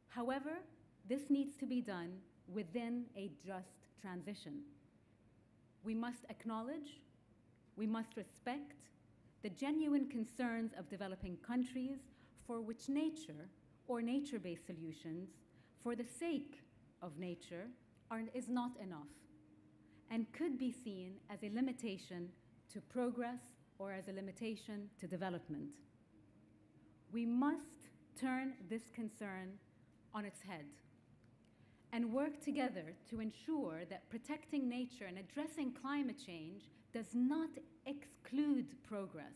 However, this needs to be done within a just transition. We must acknowledge, we must respect the genuine concerns of developing countries for which nature or nature-based solutions for the sake of nature is not enough and could be seen as a limitation to progress or as a limitation to development. We must turn this concern on its head and work together to ensure that protecting nature and addressing climate change does not exclude progress,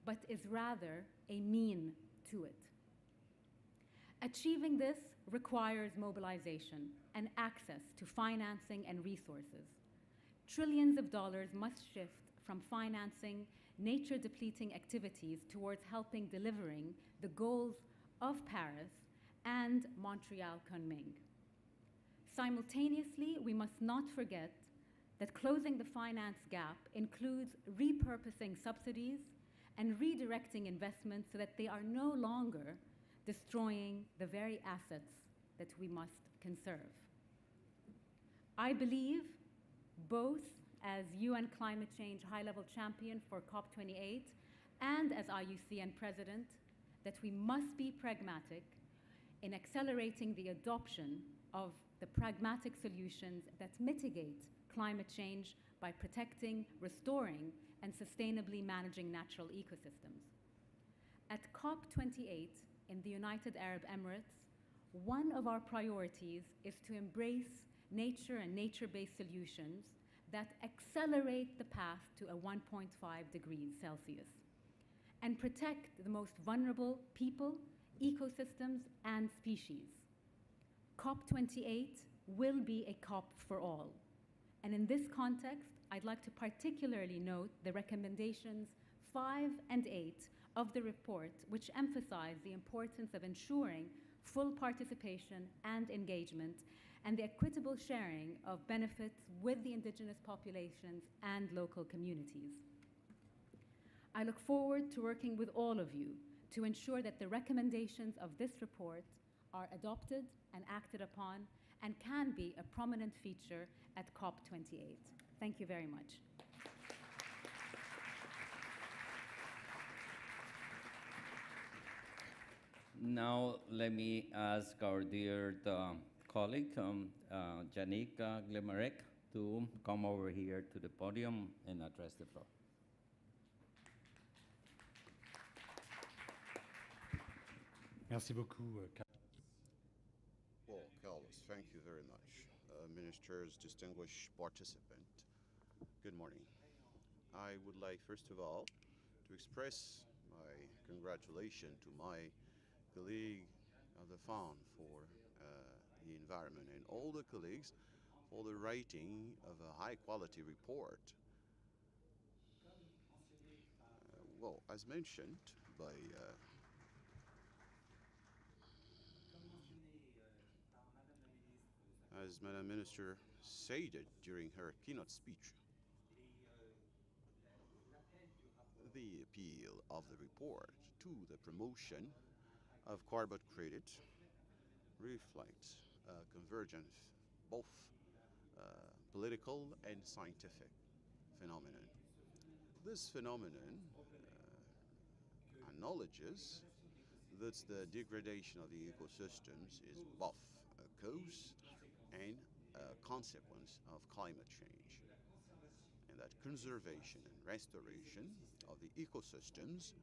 but is rather a mean to it. Achieving this requires mobilization and access to financing and resources. Trillions of dollars must shift from financing nature-depleting activities towards helping delivering the goals of Paris and Montreal Kunming. Simultaneously, we must not forget that closing the finance gap includes repurposing subsidies and redirecting investments so that they are no longer destroying the very assets that we must conserve. I believe, both as UN climate change high-level champion for COP28 and as IUCN president, that we must be pragmatic in accelerating the adoption of the pragmatic solutions that mitigate climate change by protecting, restoring, and sustainably managing natural ecosystems. At COP28 in the United Arab Emirates, one of our priorities is to embrace nature and nature-based solutions that accelerate the path to a 1.5 degrees Celsius and protect the most vulnerable people, ecosystems, and species. COP28 will be a COP for all. And in this context, I'd like to particularly note the recommendations 5 and 8 of the report, which emphasize the importance of ensuring full participation and engagement and the equitable sharing of benefits with the indigenous populations and local communities. I look forward to working with all of you to ensure that the recommendations of this report are adopted and acted upon and can be a prominent feature at COP28. Thank you very much. Now, let me ask our dear colleague, Yannick Glemarec, to come over here to the podium and address the floor. Merci beaucoup. Well, Carlos, thank you very much. Ministers, distinguished participant, good morning. I would like, first of all, to express my congratulations to my colleague of the Fund for the Environment and all the colleagues for the writing of a high-quality report. Well, as mentioned by as Madam Minister stated during her keynote speech, The appeal of the report to the promotion of carbon credit reflects a convergence, both political and scientific phenomenon. This phenomenon acknowledges that the degradation of the ecosystems is both a cause and a consequence of climate change, and that conservation and restoration of the ecosystems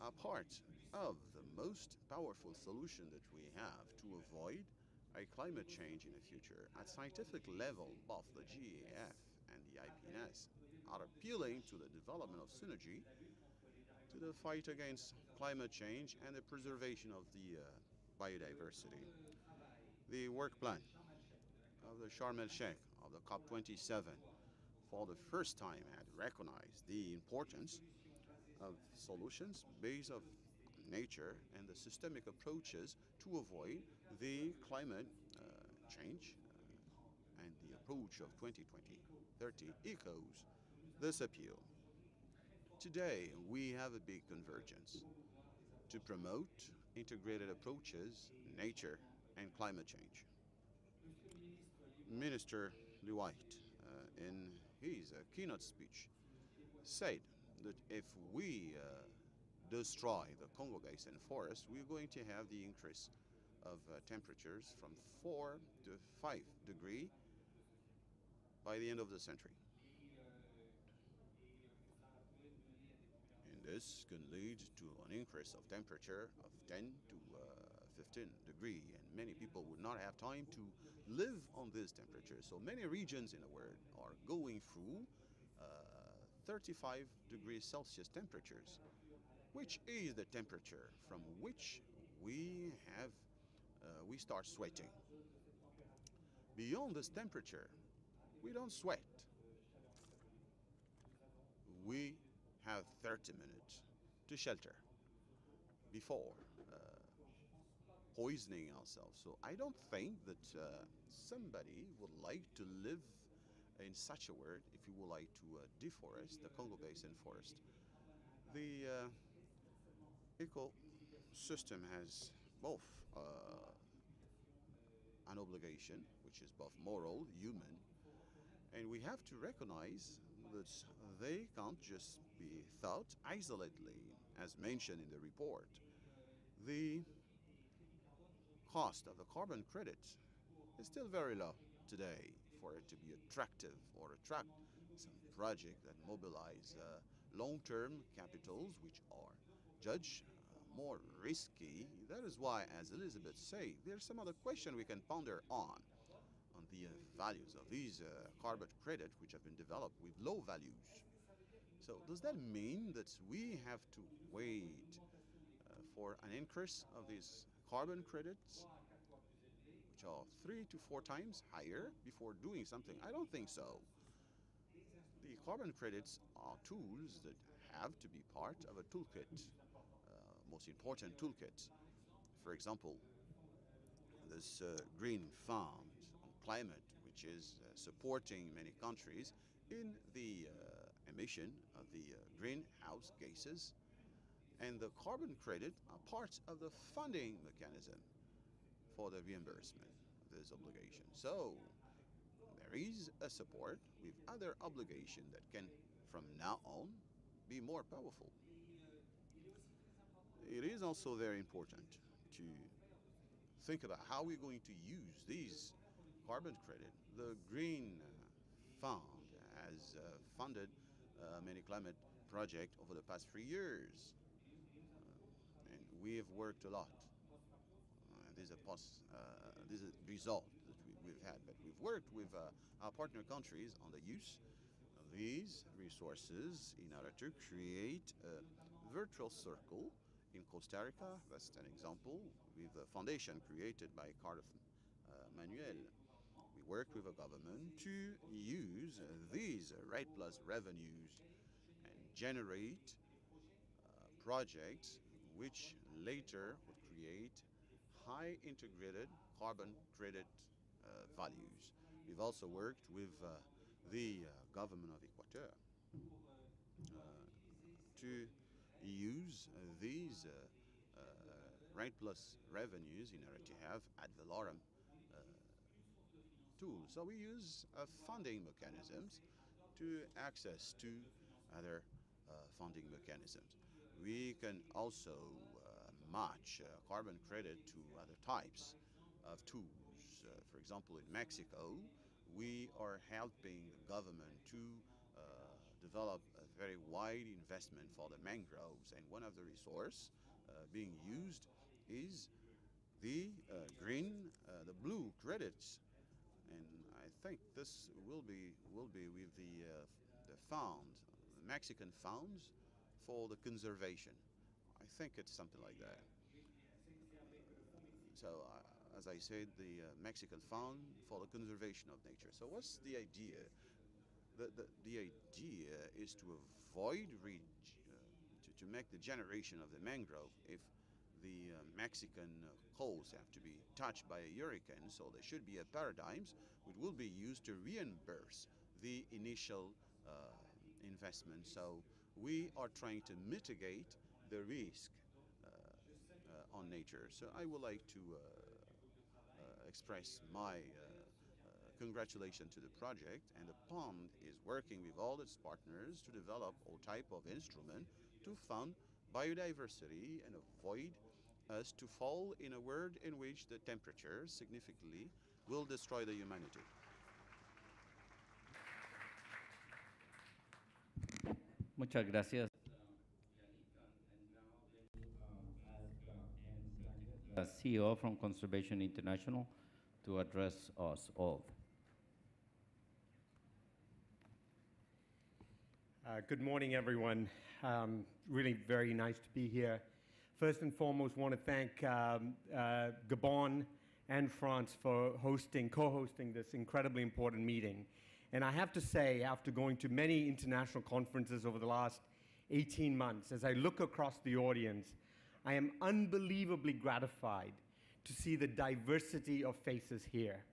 are part of the most powerful solution that we have to avoid a climate change in the future. At scientific level, both the GAF and the IPNS are appealing to the development of synergy to the fight against climate change and the preservation of the biodiversity. The work plan of the Sharm el-Sheikh of the COP27 for the first time had recognized the importance of solutions based on nature and the systemic approaches to avoid the climate change and the approach of 2020-30 echoes this appeal. Today, we have a big convergence to promote integrated approaches, nature, and climate change. Minister Liwait, in his keynote speech, said that if we destroy the Congo Basin forest, we're going to have the increase of temperatures from 4 to 5 degrees by the end of the century. And this can lead to an increase of temperature of 10 to 15 degrees, and many people would not have time to live on this temperature. So many regions in the world are going through 35 degrees Celsius temperatures, which is the temperature from which we start sweating. Beyond this temperature, we don't sweat. We have 30 minutes to shelter before poisoning ourselves. So I don't think that somebody would like to live in such a world if you would like to deforest the Congo Basin forest. The ecosystem has both an obligation, which is both moral, human, and we have to recognize that they can't just be thought isolatedly, as mentioned in the report. The cost of the carbon credit is still very low today for it to be attractive or attract some projects that mobilize long-term capitals, which are judged more risky. That is why, as Elizabeth said, there's some other question we can ponder on the values of these carbon credits, which have been developed with low values. So does that mean that we have to wait for an increase of these carbon credits, which are 3 to 4 times higher, before doing something? I don't think so. The carbon credits are tools that have to be part of a toolkit, most important toolkit. For example, this green fund on climate, which is supporting many countries in the emission of the greenhouse gases, and the carbon credit are part of the funding mechanism for the reimbursement of this obligation. So there is a support with other obligations that can, from now on, be more powerful. It is also very important to think about how we're going to use these carbon credit. The Green Fund has funded many climate projects over the past 3 years, and we have worked a lot. This is a result that we've had, but we've worked with our partner countries on the use of these resources in order to create a virtual circle in Costa Rica. That's an example, with a foundation created by Carlos Manuel. We work with the government to use these REDD+ revenues and generate projects which later would create high integrated carbon credit values. We've also worked with the government of Equateur to use these rent plus revenues in order to have ad valorem tools. So we use funding mechanisms to access to other funding mechanisms. We can also match carbon credit to other types of tools. For example, in Mexico, we are helping the government to develop a very wide investment for the mangroves, and one of the resources being used is the the blue credits, and I think this will be with the Mexican funds for the conservation. I think it's something like that. So, as I said, the Mexican Fund for the Conservation of Nature. So, what's the idea? The idea is to avoid to make the generation of the mangrove if the Mexican coals have to be touched by a hurricane. So, there should be a paradigm which will be used to reimburse the initial investment. So, we are trying to mitigate the risk on nature. So I would like to express my congratulations to the project, and the POND is working with all its partners to develop all type of instrument to fund biodiversity and avoid us to fall in a world in which the temperature significantly will destroy the humanity. Muchas gracias. CEO from Conservation International to address us all. Good morning, everyone. Really very nice to be here. First and foremost, want to thank Gabon and France for co-hosting this incredibly important meeting. And I have to say, after going to many international conferences over the last 18 months, as I look across the audience, I am unbelievably gratified to see the diversity of faces here.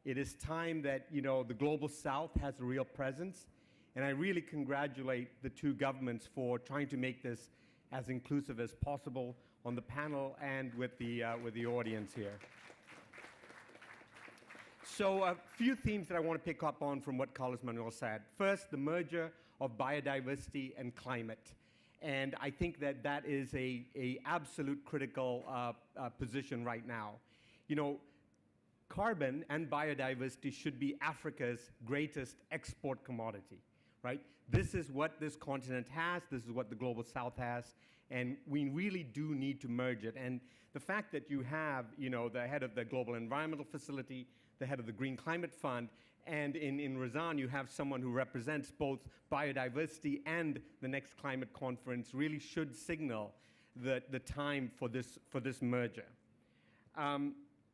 It is time that, the Global South has a real presence, and I really congratulate the two governments for trying to make this as inclusive as possible on the panel and with the audience here. So a few themes that I want to pick up on from what Carlos Manuel said. First, the merger of biodiversity and climate. And I think that is a absolute critical position right now. Carbon and biodiversity should be Africa's greatest export commodity, right? This is what this continent has, this is what the Global South has, and we really do need to merge it. And the fact that you have, the head of the Global Environmental Facility, the head of the Green Climate Fund, and in Razan, you have someone who represents both biodiversity and the next climate conference really should signal the time for this merger.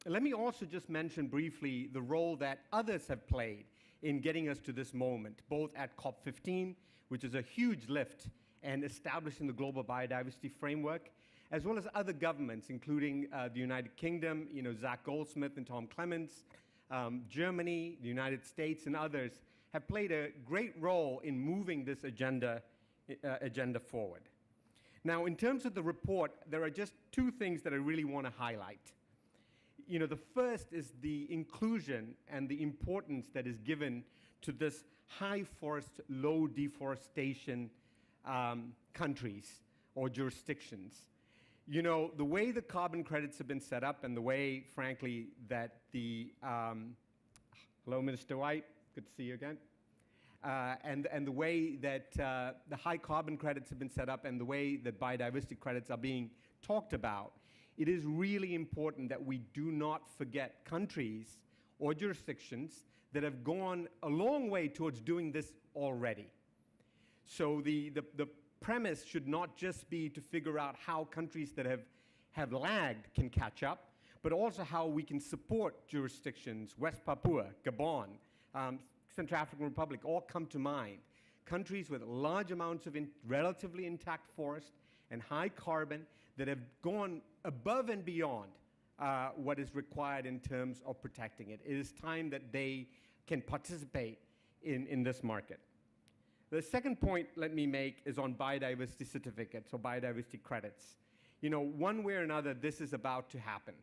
Let me also just mention briefly the role that others have played in getting us to this moment, both at COP15, which is a huge lift, and establishing the global biodiversity framework, as well as other governments, including the United Kingdom, Zach Goldsmith and Tom Clements, Germany, the United States, and others have played a great role in moving this agenda forward. Now, in terms of the report, there are just two things that I really want to highlight. The first is the inclusion and the importance that is given to this high forest, low deforestation countries or jurisdictions. The way the carbon credits have been set up and the way, frankly, that hello, Minister White, good to see you again. And the way that the high carbon credits have been set up and the way that biodiversity credits are being talked about, it is really important that we do not forget countries or jurisdictions that have gone a long way towards doing this already. So the premise should not just be to figure out how countries that have lagged can catch up, but also how we can support jurisdictions, West Papua, Gabon, Central African Republic, all come to mind. Countries with large amounts of relatively intact forest and high carbon that have gone above and beyond what is required in terms of protecting it. It is time that they can participate in this market. The second point let me make is on biodiversity certificates or biodiversity credits. You know, one way or another, this is about to happen.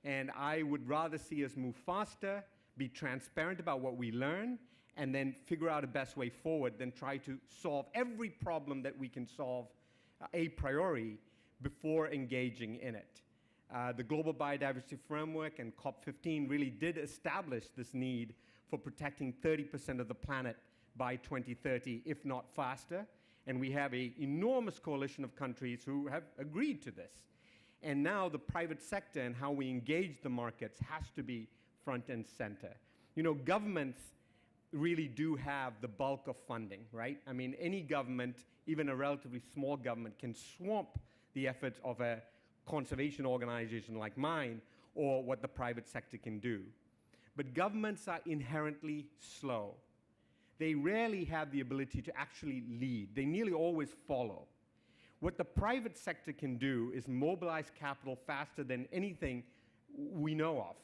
And I would rather see us move faster, be transparent about what we learn, and then figure out a best way forward than try to solve every problem that we can solve a priori before engaging in it. The Global Biodiversity Framework and COP15 really did establish this need for protecting 30% of the planet by 2030, if not faster. And we have an enormous coalition of countries who have agreed to this. And now the private sector and how we engage the markets has to be front and center. You know, governments really do have the bulk of funding, right? I mean, any government, even a relatively small government, can swamp the efforts of a conservation organization like mine or what the private sector can do. But governments are inherently slow. They rarely have the ability to actually lead. They nearly always follow. What the private sector can do is mobilize capital faster than anything we know of.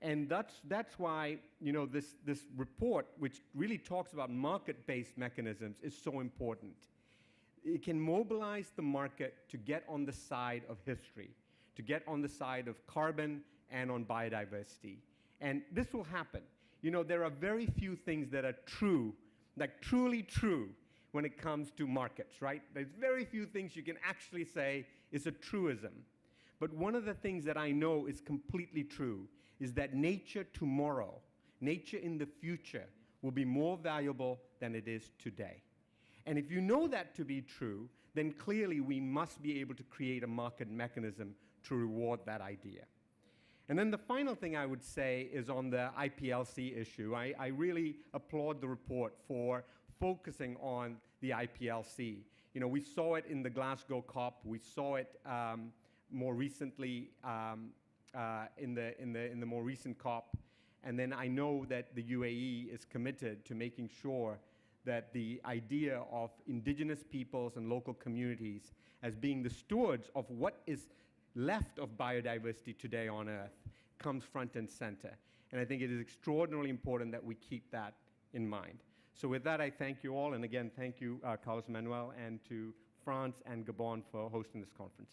And that's why, you know, this report, which really talks about market-based mechanisms, is so important. It can mobilize the market to get on the side of history, to get on the side of carbon and on biodiversity. And this will happen. You know, there are very few things that are true, like truly true, when it comes to markets, right? There's very few things you can actually say is a truism. But one of the things that I know is completely true is that nature tomorrow, nature in the future, will be more valuable than it is today. And if you know that to be true, then clearly we must be able to create a market mechanism to reward that idea. And then the final thing I would say is on the IPLC issue. I really applaud the report for focusing on the IPLC. You know, we saw it in the Glasgow COP. We saw it more recently in the more recent COP. And then I know that the UAE is committed to making sure that the idea of indigenous peoples and local communities as being the stewards of what is left of biodiversity today on Earth comes front and center. And I think it is extraordinarily important that we keep that in mind. So with that, I thank you all. And again, thank you, Carlos Manuel, and to France and Gabon for hosting this conference.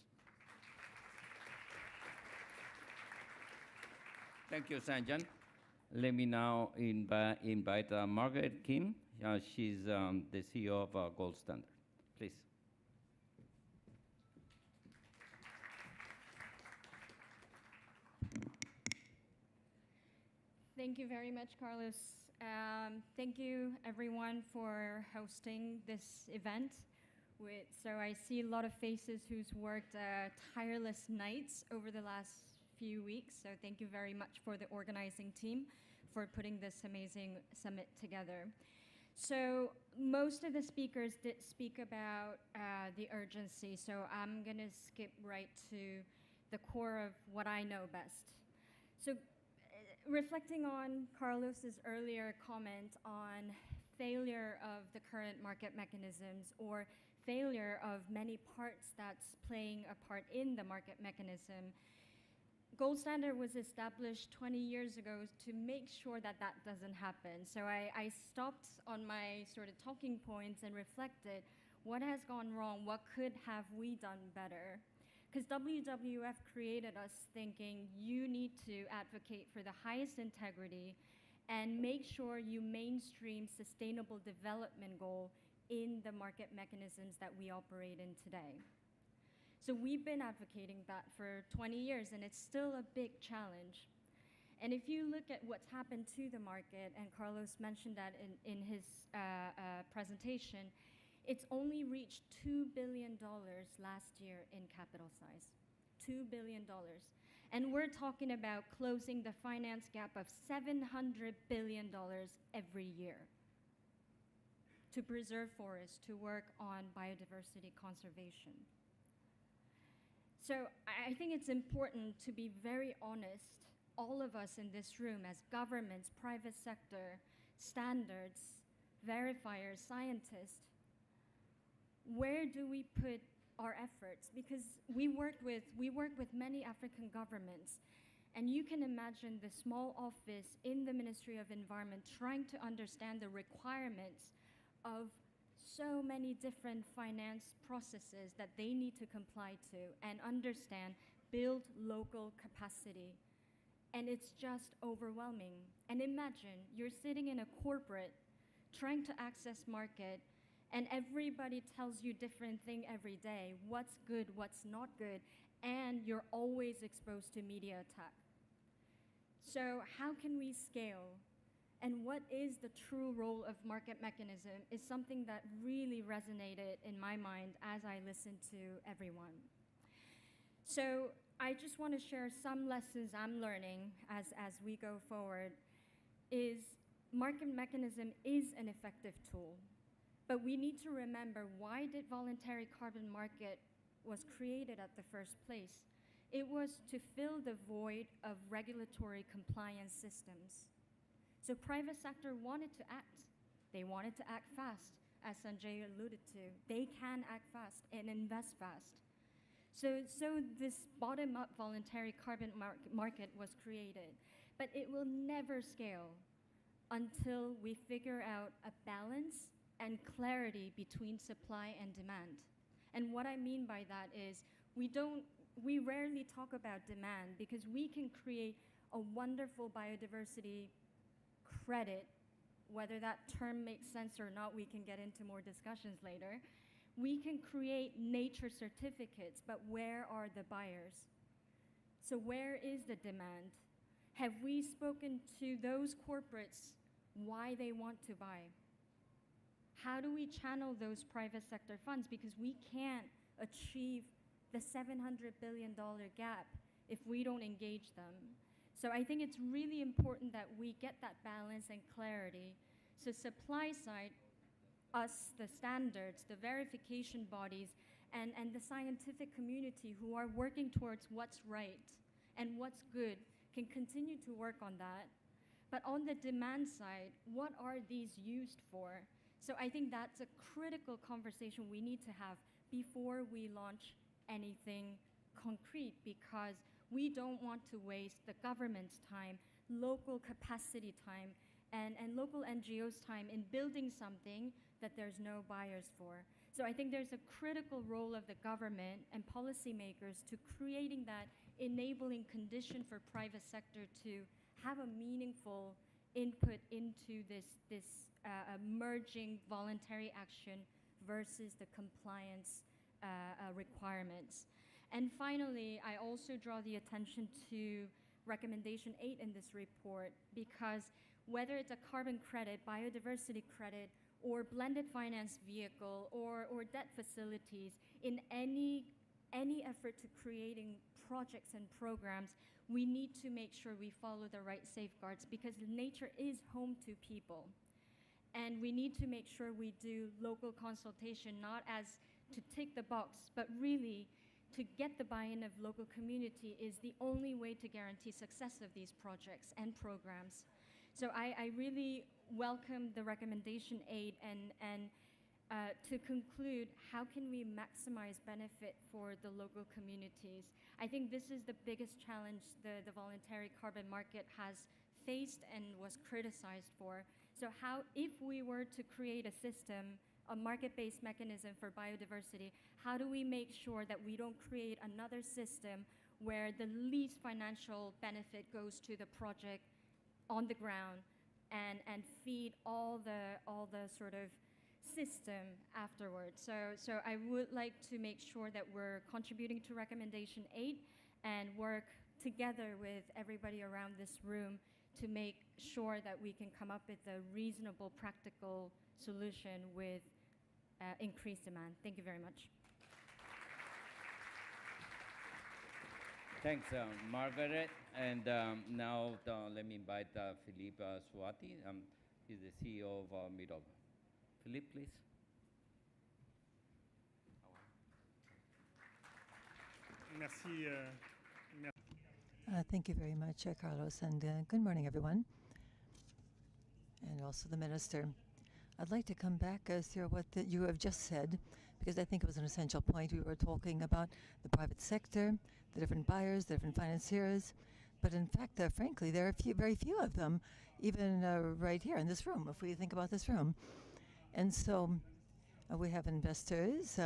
Thank you, Sanjan. Let me now invite Margaret Kim. She's the CEO of Gold Standard. Please. Thank you very much, Carlos. Thank you, everyone, for hosting this event. So I see a lot of faces who's worked tireless nights over the last few weeks. So thank you very much for the organizing team for putting this amazing summit together. So most of the speakers did speak about the urgency. So I'm going to skip right to the core of what I know best. So reflecting on Carlos's earlier comment on failure of the current market mechanisms or failure of many parts that's playing a part in the market mechanism, Gold Standard was established 20 years ago to make sure that that doesn't happen. So I stopped on my sort of talking points and reflected what has gone wrong, what could have we done better? Because WWF created us thinking you need to advocate for the highest integrity and make sure you mainstream sustainable development goal in the market mechanisms that we operate in today. So we've been advocating that for 20 years, and it's still a big challenge. And if you look at what's happened to the market, and Carlos mentioned that in his presentation, it's only reached $2 billion last year in capital size, $2 billion. And we're talking about closing the finance gap of $700 billion every year to preserve forests, to work on biodiversity conservation. So I think it's important to be very honest, all of us in this room as governments, private sector, standards, verifiers, scientists, where do we put our efforts? Because we work with many African governments, and you can imagine the small office in the Ministry of Environment trying to understand the requirements of so many different finance processes that they need to comply to and understand, build local capacity. And it's just overwhelming. And imagine you're sitting in a corporate trying to access market, and everybody tells you different thing every day, what's good, what's not good, and you're always exposed to media attack. So how can we scale? And what is the true role of market mechanism is something that really resonated in my mind as I listened to everyone. So I just want to share some lessons I'm learning as we go forward. Is market mechanism is an effective tool, but we need to remember, why did voluntary carbon market was created at the first place? It was to fill the void of regulatory compliance systems. So private sector wanted to act. They wanted to act fast, as Sanjay alluded to. They can act fast and invest fast. So this bottom-up voluntary carbon market was created, but it will never scale until we figure out a balance and clarity between supply and demand. And what I mean by that is we rarely talk about demand, because we can create a wonderful biodiversity credit. Whether that term makes sense or not, we can get into more discussions later. We can create nature certificates, but where are the buyers? So where is the demand? Have we spoken to those corporates why they want to buy? How do we channel those private sector funds? Because we can't achieve the $700 billion gap if we don't engage them. So I think it's really important that we get that balance and clarity. So supply side, us, the standards, the verification bodies, and the scientific community who are working towards what's right and what's good can continue to work on that. But on the demand side, what are these used for? So I think that's a critical conversation we need to have before we launch anything concrete, because we don't want to waste the government's time, local capacity time, and local NGOs' time in building something that there's no buyers for. So I think there's a critical role of the government and policymakers to creating that enabling condition for private sector to have a meaningful input into this merging voluntary action versus the compliance requirements. And finally, I also draw the attention to recommendation 8 in this report, because whether it's a carbon credit, biodiversity credit, or blended finance vehicle, or debt facilities, in any effort to creating projects and programs, we need to make sure we follow the right safeguards, because nature is home to people. And we need to make sure we do local consultation, not as to tick the box, but really to get the buy-in of local community is the only way to guarantee success of these projects and programs. So I really welcome the recommendation 8, and to conclude, how can we maximize benefit for the local communities? I think this is the biggest challenge the voluntary carbon market has faced and was criticized for. So how, if we were to create a system, a market-based mechanism for biodiversity, how do we make sure that we don't create another system where the least financial benefit goes to the project on the ground and feed all the sort of system afterwards? So I would like to make sure that we're contributing to recommendation 8 and work together with everybody around this room to make sure that we can come up with a reasonable, practical solution with increased demand. Thank you very much. Thanks, Margaret. And now let me invite Philippe Swati. He's the CEO of Midov. Philippe, please. Merci. Thank you very much, Carlos, and good morning, everyone, and also the Minister. I'd like to come back to what you have just said, because I think it was an essential point. We were talking about the private sector, the different buyers, the different financiers, but in fact, frankly, there are very few of them, even right here in this room, if we think about this room. And so We have investors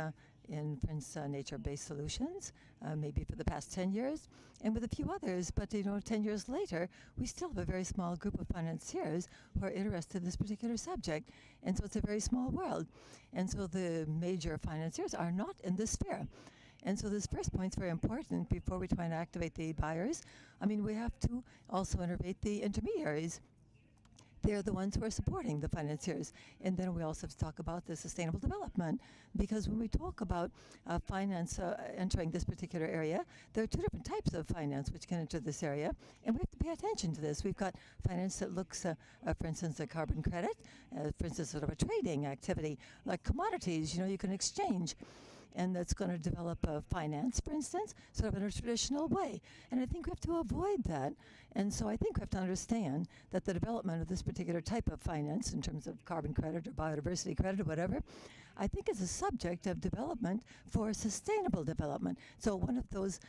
in, for instance, nature-based solutions, maybe for the past 10 years, and with a few others. But 10 years later, we still have a very small group of financiers who are interested in this particular subject. And so it's a very small world. And so the major financiers are not in this sphere. And so this first point is very important before we try and activate the buyers. I mean, we have to also innovate the intermediaries. They're the ones who are supporting the financiers. And then we also have to talk about the sustainable development, because when we talk about finance entering this particular area, there are two different types of finance which can enter this area, and we have to pay attention to this. We've got finance that looks, for instance, at carbon credit, for instance, sort of a trading activity, like commodities, you can exchange. And that's going to develop finance, for instance, sort of in a traditional way. And I think we have to avoid that. And so I think we have to understand that the development of this particular type of finance, in terms of carbon credit or biodiversity credit or whatever, I think is a subject of development for sustainable development. So one of those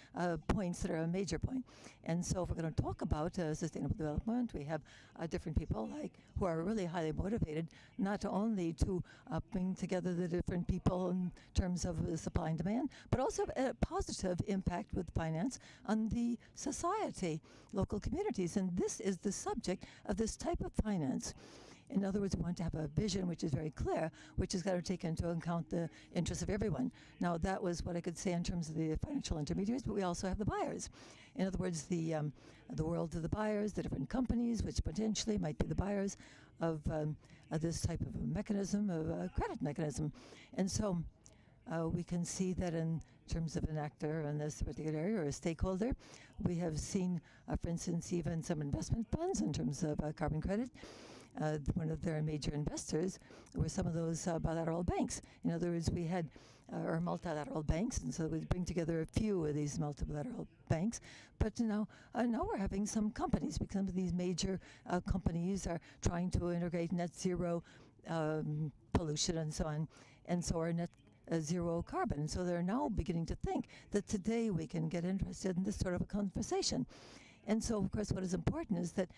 points that are a major point. And so if we're going to talk about sustainable development, we have different people who are really highly motivated, not only to bring together the different people in terms of supply and demand, but also a positive impact with finance on the society, local communities. And this is the subject of this type of finance. In other words, we want to have a vision which is very clear, which has got to take into account the interests of everyone. Now, that was what I could say in terms of the financial intermediaries, but we also have the buyers. In other words, the world of the buyers, the different companies, which potentially might be the buyers of this type of a mechanism, of a credit mechanism. And so we can see that in terms of an actor in this particular area or a stakeholder, we have seen, for instance, even some investment funds in terms of carbon credit. One of their major investors were some of those bilateral banks. In other words, we had or multilateral banks, and so we bring together a few of these multilateral banks. But now we're having some companies, because some of these major companies are trying to integrate net zero pollution and so on, and so are net zero carbon. And so they're now beginning to think that today we can get interested in this sort of a conversation. And so, of course, what is important is that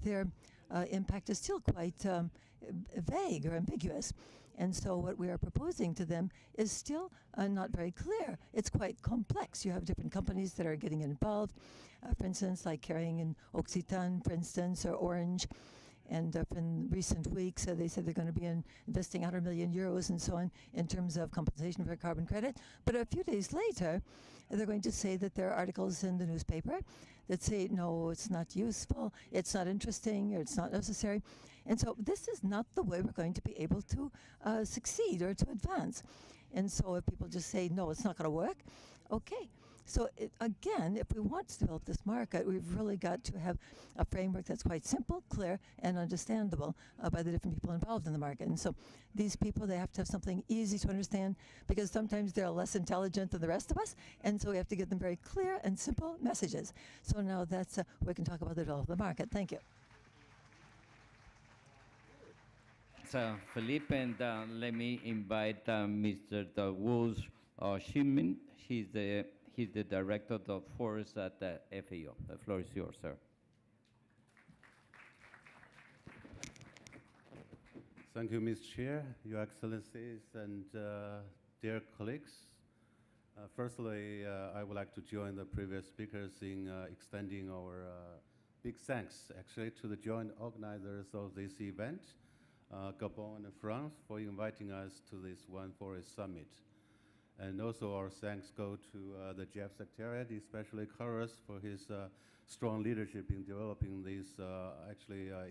their impact is still quite vague or ambiguous. And so what we are proposing to them is still not very clear. It's quite complex. You have different companies that are getting involved, for instance, like carrying in Occitan, for instance, or Orange. And in recent weeks, they said they're going to be investing 100 million euros and so on in terms of compensation for carbon credit. But a few days later, they're going to say that there are articles in the newspaper that say, no, it's not useful, it's not interesting, or it's not necessary. And so this is not the way we're going to be able to succeed or to advance. And so if people just say, no, it's not going to work, okay. So again, if we want to develop this market, we've really got to have a framework that's quite simple, clear, and understandable by the different people involved in the market. And so these people, they have to have something easy to understand, because sometimes they're less intelligent than the rest of us, and so we have to give them very clear and simple messages. So now that's we can talk about the development of the market. Thank you. So, Philippe, and let me invite Mr. Douglas Shipman. He's the director of forests at the FAO. The floor is yours, sir. Thank you, Ms. Chair, Your Excellencies, and dear colleagues. Firstly, I would like to join the previous speakers in extending our big thanks, actually, to the joint organizers of this event, Gabon and France, for inviting us to this One Forest Summit. And also our thanks go to the GEF Secretariat, especially Carlos, for his strong leadership in developing this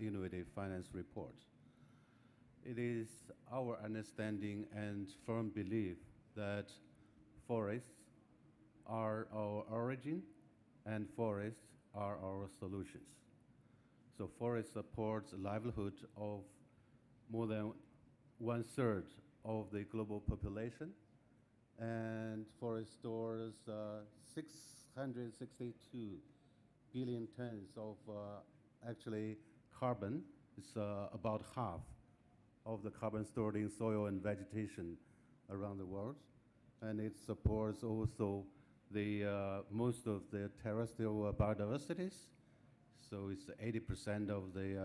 innovative finance report. It is our understanding and firm belief that forests are our origin and forests are our solutions. So forest supports the livelihood of more than 1/3 of the global population, and forest stores 662 billion tons of carbon. It's about half of the carbon stored in soil and vegetation around the world. And it supports also the most of the terrestrial biodiversities. So it's 80% of the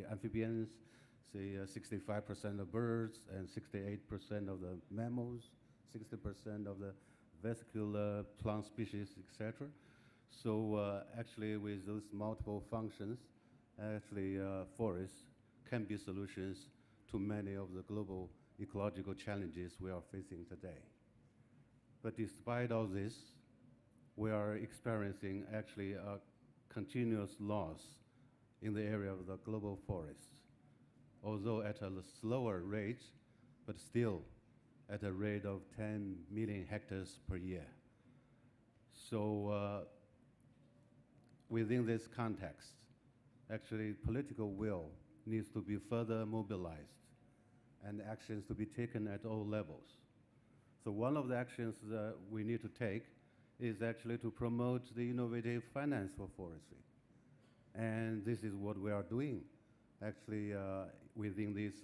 amphibians, say 65% of birds and 68% of the mammals, 60% of the vesicular plant species, etc. So actually with those multiple functions, actually forests can be solutions to many of the global ecological challenges we are facing today. But despite all this, we are experiencing actually a continuous loss in the area of the global forests, although at a slower rate, but still at a rate of 10 million hectares per year. So within this context, actually political will needs to be further mobilized and actions to be taken at all levels. So one of the actions that we need to take is actually to promote the innovative finance for forestry. And this is what we are doing actually within this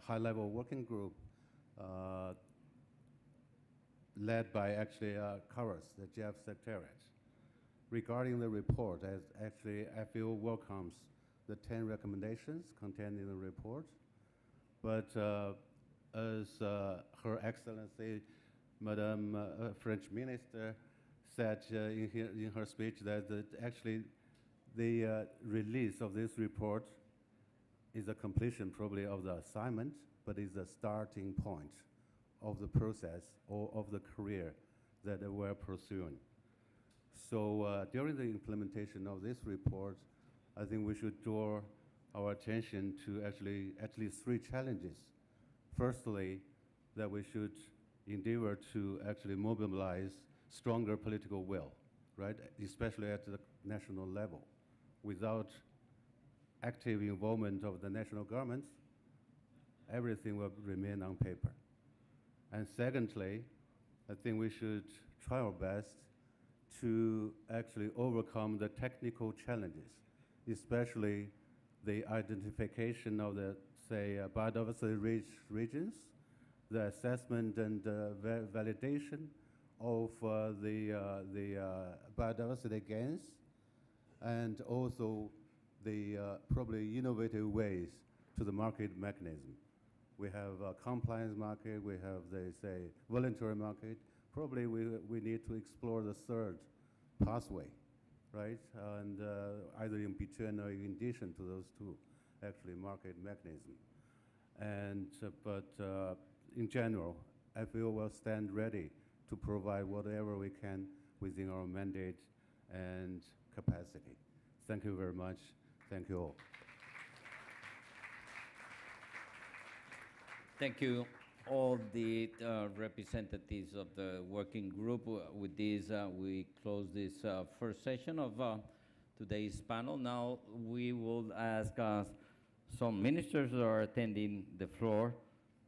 high-level working group led by actually CARUS, the GEF Secretariat. Regarding the report, as actually FAO welcomes the 10 recommendations contained in the report, but as Her Excellency, Madame French Minister said in her speech that actually the release of this report is a completion probably of the assignment, but is a starting point of the process or of the career that we're pursuing. So during the implementation of this report, I think we should draw our attention to actually at least 3 challenges. Firstly, that we should endeavor to actually mobilize stronger political will, right? Especially at the national level. Without active involvement of the national governments, everything will remain on paper. And secondly, I think we should try our best to actually overcome the technical challenges, especially the identification of the, say, biodiversity-rich regions, the assessment and validation of the biodiversity gains, and also the probably innovative ways to the market mechanism. We have a compliance market, we have the, say, voluntary market. Probably we need to explore the third pathway, right? And either in between or in addition to those 2, actually, market mechanism. And, but in general, FAO will stand ready to provide whatever we can within our mandate and capacity. Thank you very much. Thank you all. Thank you, all the representatives of the working group. With this, we close this first session of today's panel. Now, we will ask some ministers who are attending the floor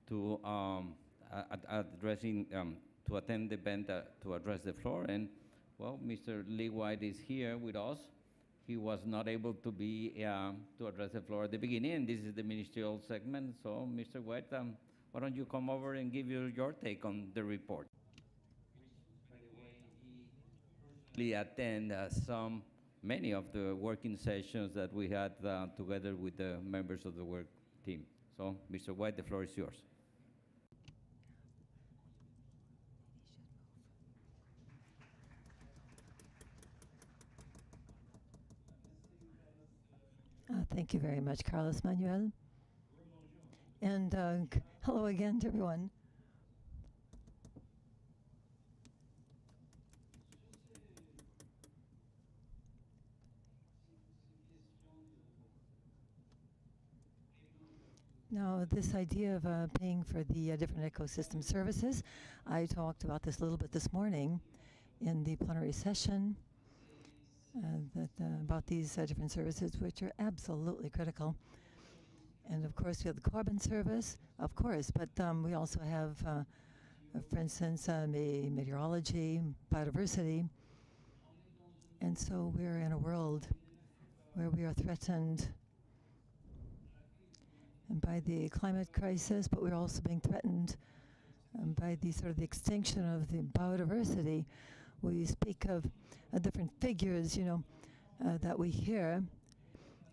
to to attend the event to address the floor. And well, Mr. Lee White is here with us. He was not able to be to address the floor at the beginning, and this is the ministerial segment. So, Mr. White, why don't you come over and give your take on the report? By the way, he attend many of the working sessions that we had together with the members of the work team. So, Mr. White, the floor is yours. Thank you very much, Carlos Manuel. And hello again to everyone. Now, this idea of paying for the different ecosystem services, I talked about this a little bit this morning in the plenary session. About these different services, which are absolutely critical. And of course, we have the carbon service, of course, but we also have, for instance, meteorology, biodiversity. And so we're in a world where we are threatened by the climate crisis, but we're also being threatened by the sort of the extinction of the biodiversity. We speak of different figures, you know, that we hear,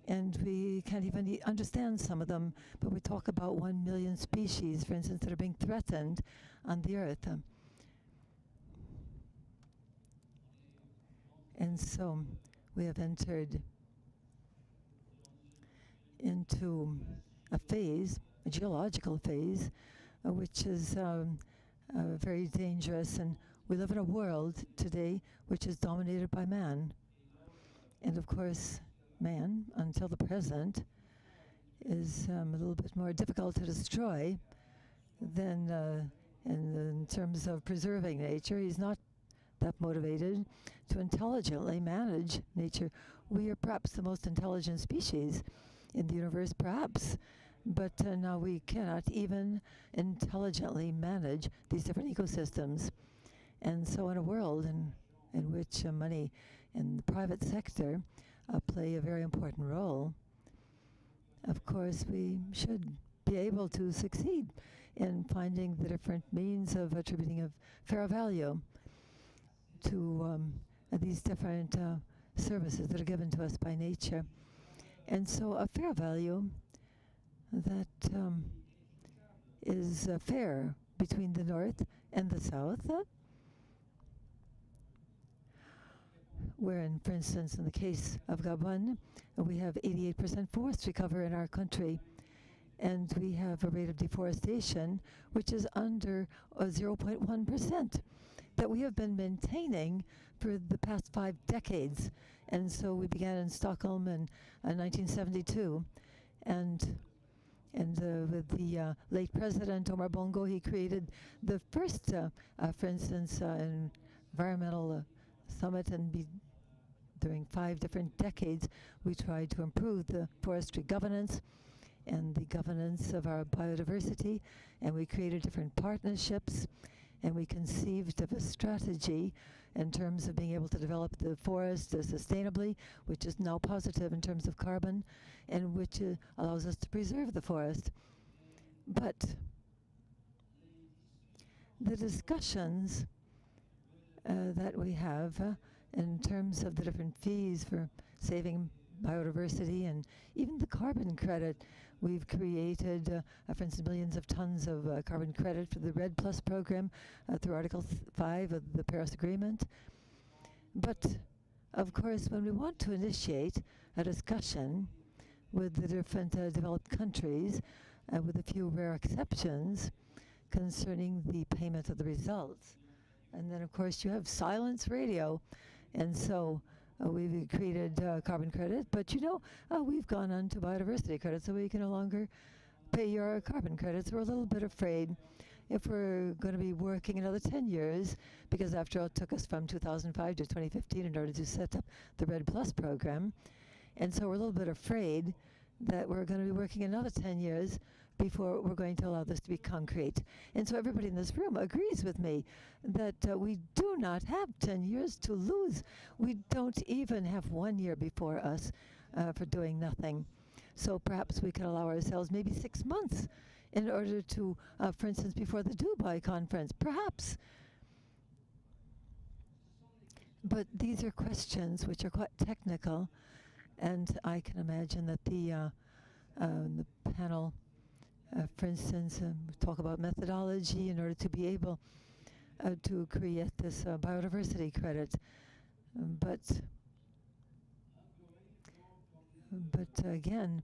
and we can't even understand some of them, but we talk about 1 million species, for instance, that are being threatened on the Earth. And so we have entered into a phase, a geological phase, which is very dangerous. And we live in a world today which is dominated by man. And of course, man, until the present, is a little bit more difficult to destroy than in terms of preserving nature. He's not that motivated to intelligently manage nature. We are perhaps the most intelligent species in the universe, perhaps, but now we cannot even intelligently manage these different ecosystems. And so in a world in which money in the private sector play a very important role, of course we should be able to succeed in finding the different means of attributing a fair value to these different services that are given to us by nature. And so a fair value that is fair between the North and the South, wherein, for instance, in the case of Gabon, we have 88% forestry cover in our country, and we have a rate of deforestation which is under 0.1% that we have been maintaining for the past 5 decades. And so we began in Stockholm in 1972, and with the late President Omar Bongo, he created the first, for instance, environmental summit, and during 5 different decades, we tried to improve the forestry governance and the governance of our biodiversity, and we created different partnerships, and we conceived of a strategy in terms of being able to develop the forest sustainably, which is now positive in terms of carbon, and which allows us to preserve the forest. But the discussions that we have in terms of the different fees for saving biodiversity and even the carbon credit, we've created, for instance, millions of tons of carbon credit for the REDD+ program through Article 5 of the Paris Agreement. But, of course, when we want to initiate a discussion with the different developed countries, with a few rare exceptions, concerning the payment of the results, and then, of course, you have silence radio, and so we've created carbon credit, but we've gone on to biodiversity credit, so we can no longer pay your carbon credits. We're a little bit afraid if we're going to be working another 10 years, because after all, it took us from 2005 to 2015 in order to set up the REDD+ program. And so we're a little bit afraid that we're going to be working another 10 years before we're going to allow this to be concrete. And so everybody in this room agrees with me that we do not have 10 years to lose. We don't even have 1 year before us for doing nothing. So perhaps we can allow ourselves maybe 6 months in order to, for instance, before the Dubai conference, perhaps. But these are questions which are quite technical, and I can imagine that the panel, for instance, talk about methodology in order to be able to create this biodiversity credit. But again,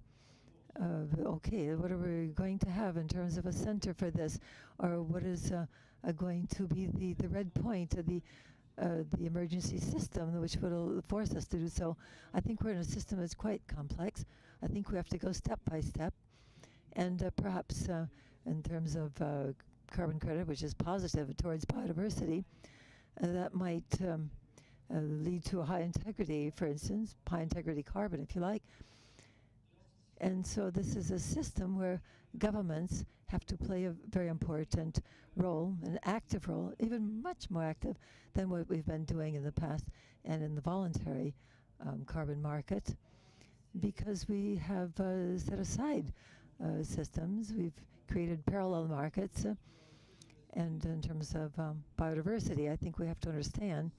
okay, what are we going to have in terms of a center for this, or what is going to be the red point of the emergency system, which will force us to do so? I think we're in a system that's quite complex. I think we have to go step by step, and perhaps in terms of carbon credit, which is positive towards biodiversity, that might lead to a high integrity, for instance, high integrity carbon, if you like. And so this is a system where governments have to play a very important role, an active role, even much more active than what we've been doing in the past and in the voluntary carbon market, because we have set aside systems. We've created parallel markets. And in terms of biodiversity, I think we have to understand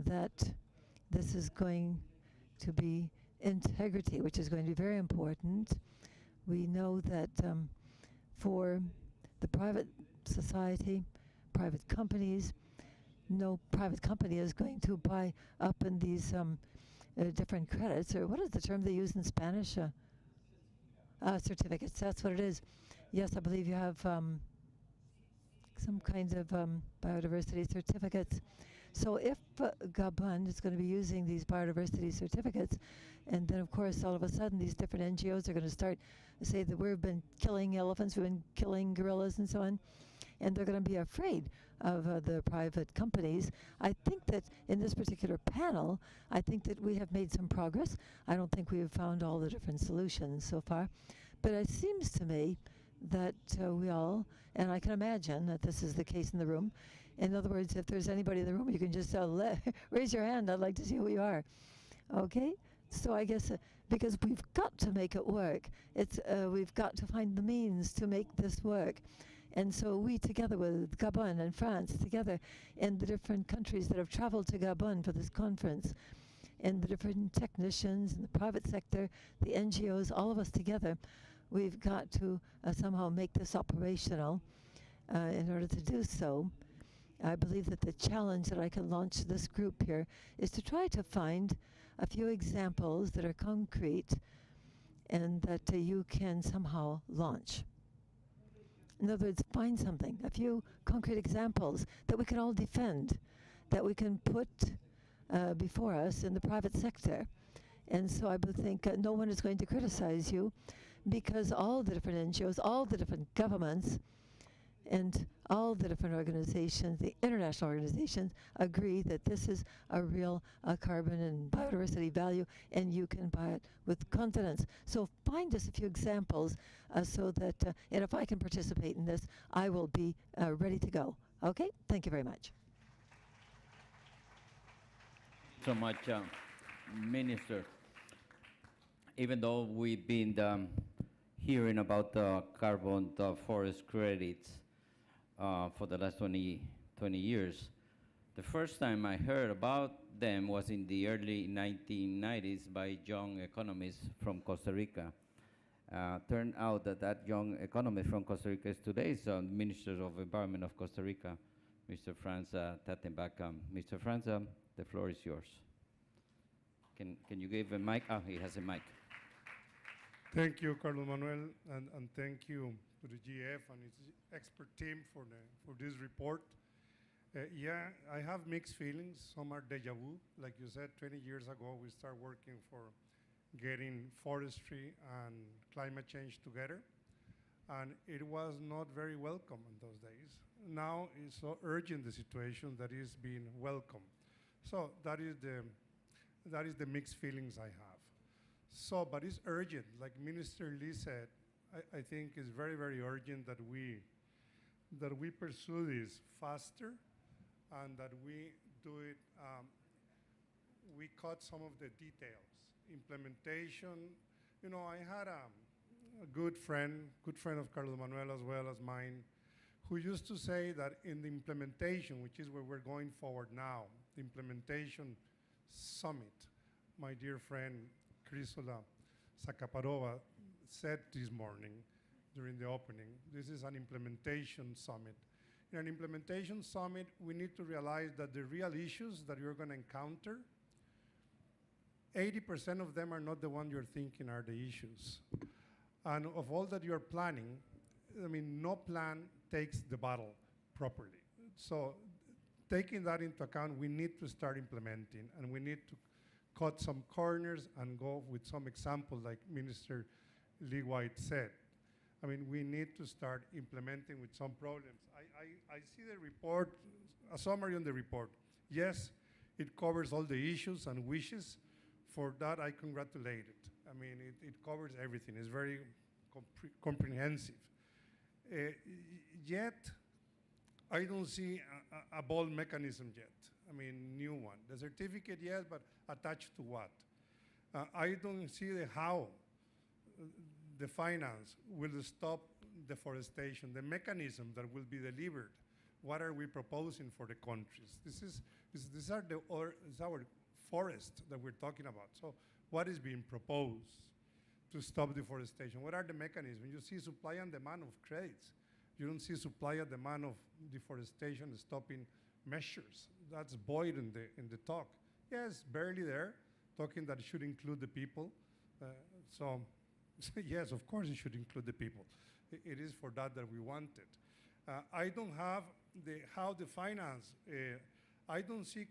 that this is going to be integrity, which is going to be very important. We know that for the private society, private companies, no private company is going to buy up in these different credits, or what is the term they use in Spanish? Certificates, that's what it is. Yes, I believe you have some kinds of biodiversity certificates. So if Gabon is going to be using these biodiversity certificates, and then of course all of a sudden these different NGOs are going to start to say that we've been killing elephants, we've been killing gorillas and so on, and they're going to be afraid of the private companies. I think that in this particular panel, I think that we have made some progress. I don't think we have found all the different solutions so far, but it seems to me that we all, and I can imagine that this is the case in the room. In other words, if there's anybody in the room, you can just raise your hand. I'd like to see who you are. Okay? So I guess because we've got to make it work. We've got to find the means to make this work. And so we, together with Gabon and France, together, and the different countries that have traveled to Gabon for this conference, and the different technicians in the private sector, the NGOs, all of us together, we've got to somehow make this operational in order to do so. I believe that the challenge that I can launch this group here is to try to find a few examples that are concrete and that you can somehow launch. In other words, find something, a few concrete examples that we can all defend, that we can put before us in the private sector. And so I would think no one is going to criticize you, because all the different NGOs, all the different governments, and all the different organizations, the international organizations, agree that this is a real carbon and biodiversity value, and you can buy it with confidence. So find us a few examples so that, and if I can participate in this, I will be ready to go. Okay? Thank you very much. So much, Minister. Even though we've been hearing about the carbon forest credits for the last 20 years, the first time I heard about them was in the early 1990s by young economists from Costa Rica. Turned out that that young economist from Costa Rica is today's Minister of Environment of Costa Rica, Mr. Franz Tattenbach. Mr. Franz, the floor is yours. Can you give a mic? Oh, he has a mic. Thank you, Carlos Manuel, and thank you to the GF and its expert team for this report. Yeah, I have mixed feelings. Some are deja vu. Like you said, 20 years ago, we started working for getting forestry and climate change together, and it was not very welcome in those days. Now it's so urgent, the situation, that is being welcome. So that is the mixed feelings I have. So, but it's urgent. Like Minister Lee said, I think it's very, very urgent that we pursue this faster, and that we do it, we cut some of the details. Implementation, you know, I had a good friend of Carlos Manuel as well as mine, who used to say that in the implementation, which is where we're going forward now, the implementation summit, my dear friend Chrysola Sakaparova said this morning during the opening, this is an implementation summit. In an implementation summit, we need to realize that the real issues that you're going to encounter, 80% of them are not the one you're thinking are the issues. And of all that you're planning, I mean, no plan takes the battle properly. So taking that into account, we need to start implementing, and we need to cut some corners and go with some examples like Minister Lee White said. I mean, we need to start implementing with some problems. I see the report, a summary on the report. Yes, it covers all the issues and wishes. For that, I congratulate it. I mean, it covers everything. It's very comprehensive. Yet, I don't see a bold mechanism yet. I mean, new one. The certificate, yes, but attached to what? I don't see the how the finance will stop deforestation, the mechanism that will be delivered. What are we proposing for the countries? This is our forest that we're talking about. So what is being proposed to stop deforestation? What are the mechanisms? You see supply and demand of credits. You don't see supply and demand of deforestation stopping measures. That's void in the talk. Yes, barely there, talking that it should include the people. So yes, of course it should include the people. It is for that we want it. I don't have how the finance. I don't see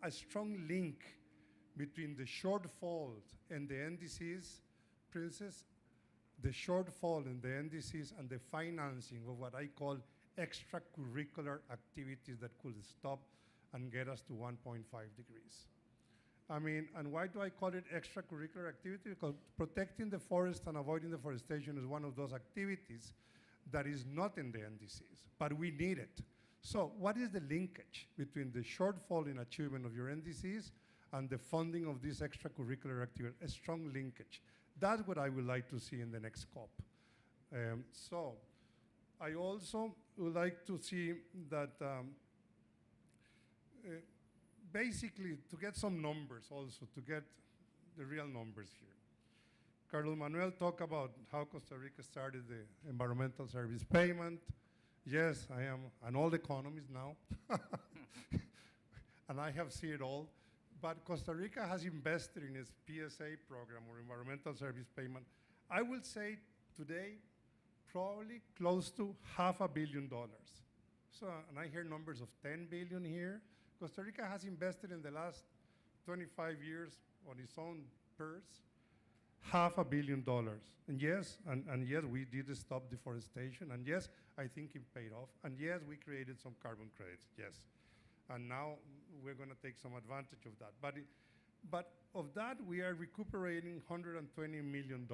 a strong link between the shortfalls and the NDCs, Princess, the shortfall in the NDCs and the financing of what I call extracurricular activities that could stop and get us to 1.5 degrees. I mean, and why do I call it extracurricular activity? Because protecting the forest and avoiding deforestation is one of those activities that is not in the NDCs, but we need it. So what is the linkage between the shortfall in achievement of your NDCs and the funding of this extracurricular activity? A strong linkage. That's what I would like to see in the next COP. So I also would like to see that basically to get some numbers also, to get the real numbers here. Carlos Manuel talked about how Costa Rica started the environmental service payment. Yes, I am an old economist now, and I have seen it all. But Costa Rica has invested in its PSA program, or environmental service payment, I will say today, probably close to $500 million. So, and I hear numbers of 10 billion here. Costa Rica has invested in the last 25 years on its own purse, $500 million. And yes, and yes, we did stop deforestation. And yes, I think it paid off. And yes, we created some carbon credits, yes. And now we're going to take some advantage of that. But of that, we are recuperating $120 million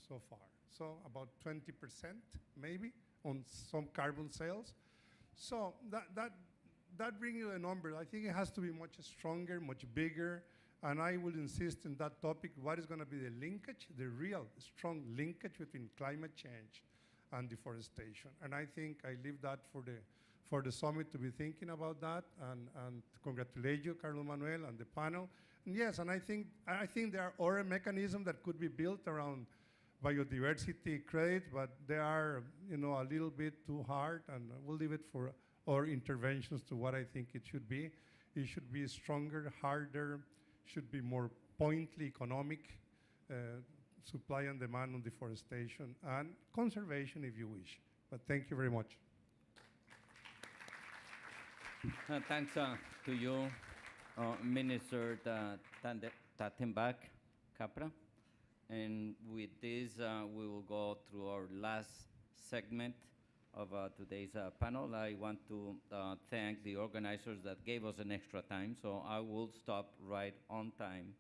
so far. So about 20% maybe on some carbon sales. So that brings you a number. I think it has to be much stronger, much bigger. And I will insist in that topic, what is going to be the linkage, the real strong linkage between climate change and deforestation. And I think I leave that for the summit to be thinking about that, and congratulate you, Carlos Manuel, and the panel. And yes, and I think there are other mechanisms that could be built around biodiversity credit, but they are, a little bit too hard, and we'll leave it for our interventions to what I think it should be. It should be stronger, harder, should be more pointedly economic, supply and demand on deforestation, and conservation if you wish. But thank you very much. Thanks to you, Minister Tatenbach Capra. And with this, we will go through our last segment of today's panel. I want to thank the organizers that gave us an extra time, so I will stop right on time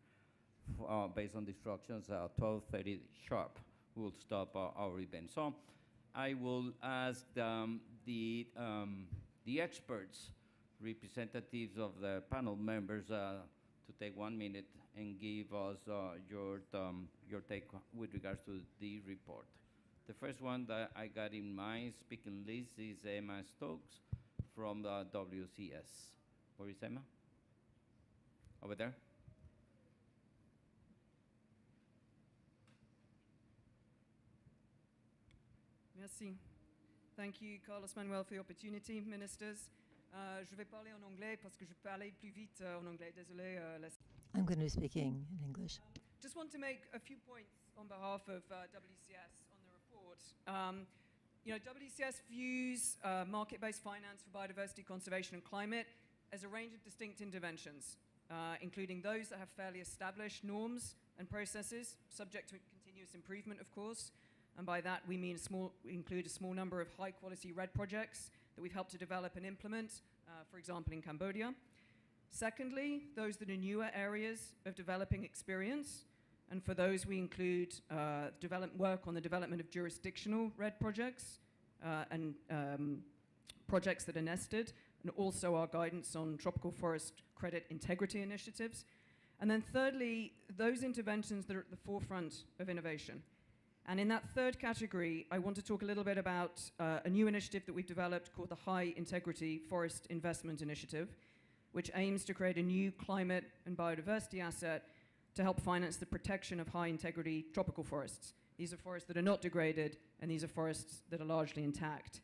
based on the instructions, 12:30 sharp. We'll stop our event. So I will ask the experts, representatives of the panel members, to take 1 minute and give us your take with regards to the report. The first one that I got in my speaking list is Emma Stokes from the WCS. Where is Emma? Over there? Merci. Thank you, Carlos Manuel, for the opportunity, ministers. Je vais parler en anglais parce que je parlais plus vite en anglais. Désolé. I'm going to be speaking in English. Just want to make a few points on behalf of WCS on the report. WCS views market-based finance for biodiversity conservation and climate as a range of distinct interventions, including those that have fairly established norms and processes, subject to continuous improvement, of course. And by that, we mean include a small number of high-quality REDD projects that we've helped to develop and implement, for example, in Cambodia. Secondly, those that are newer areas of developing experience. And for those, we include work on the development of jurisdictional REDD projects and projects that are nested, and also our guidance on tropical forest credit integrity initiatives. And then thirdly, those interventions that are at the forefront of innovation. And in that third category, I want to talk a little bit about a new initiative that we've developed called the High Integrity Forest Investment Initiative. which aims to create a new climate and biodiversity asset to help finance the protection of high-integrity tropical forests. These are forests that are not degraded, and these are forests that are largely intact.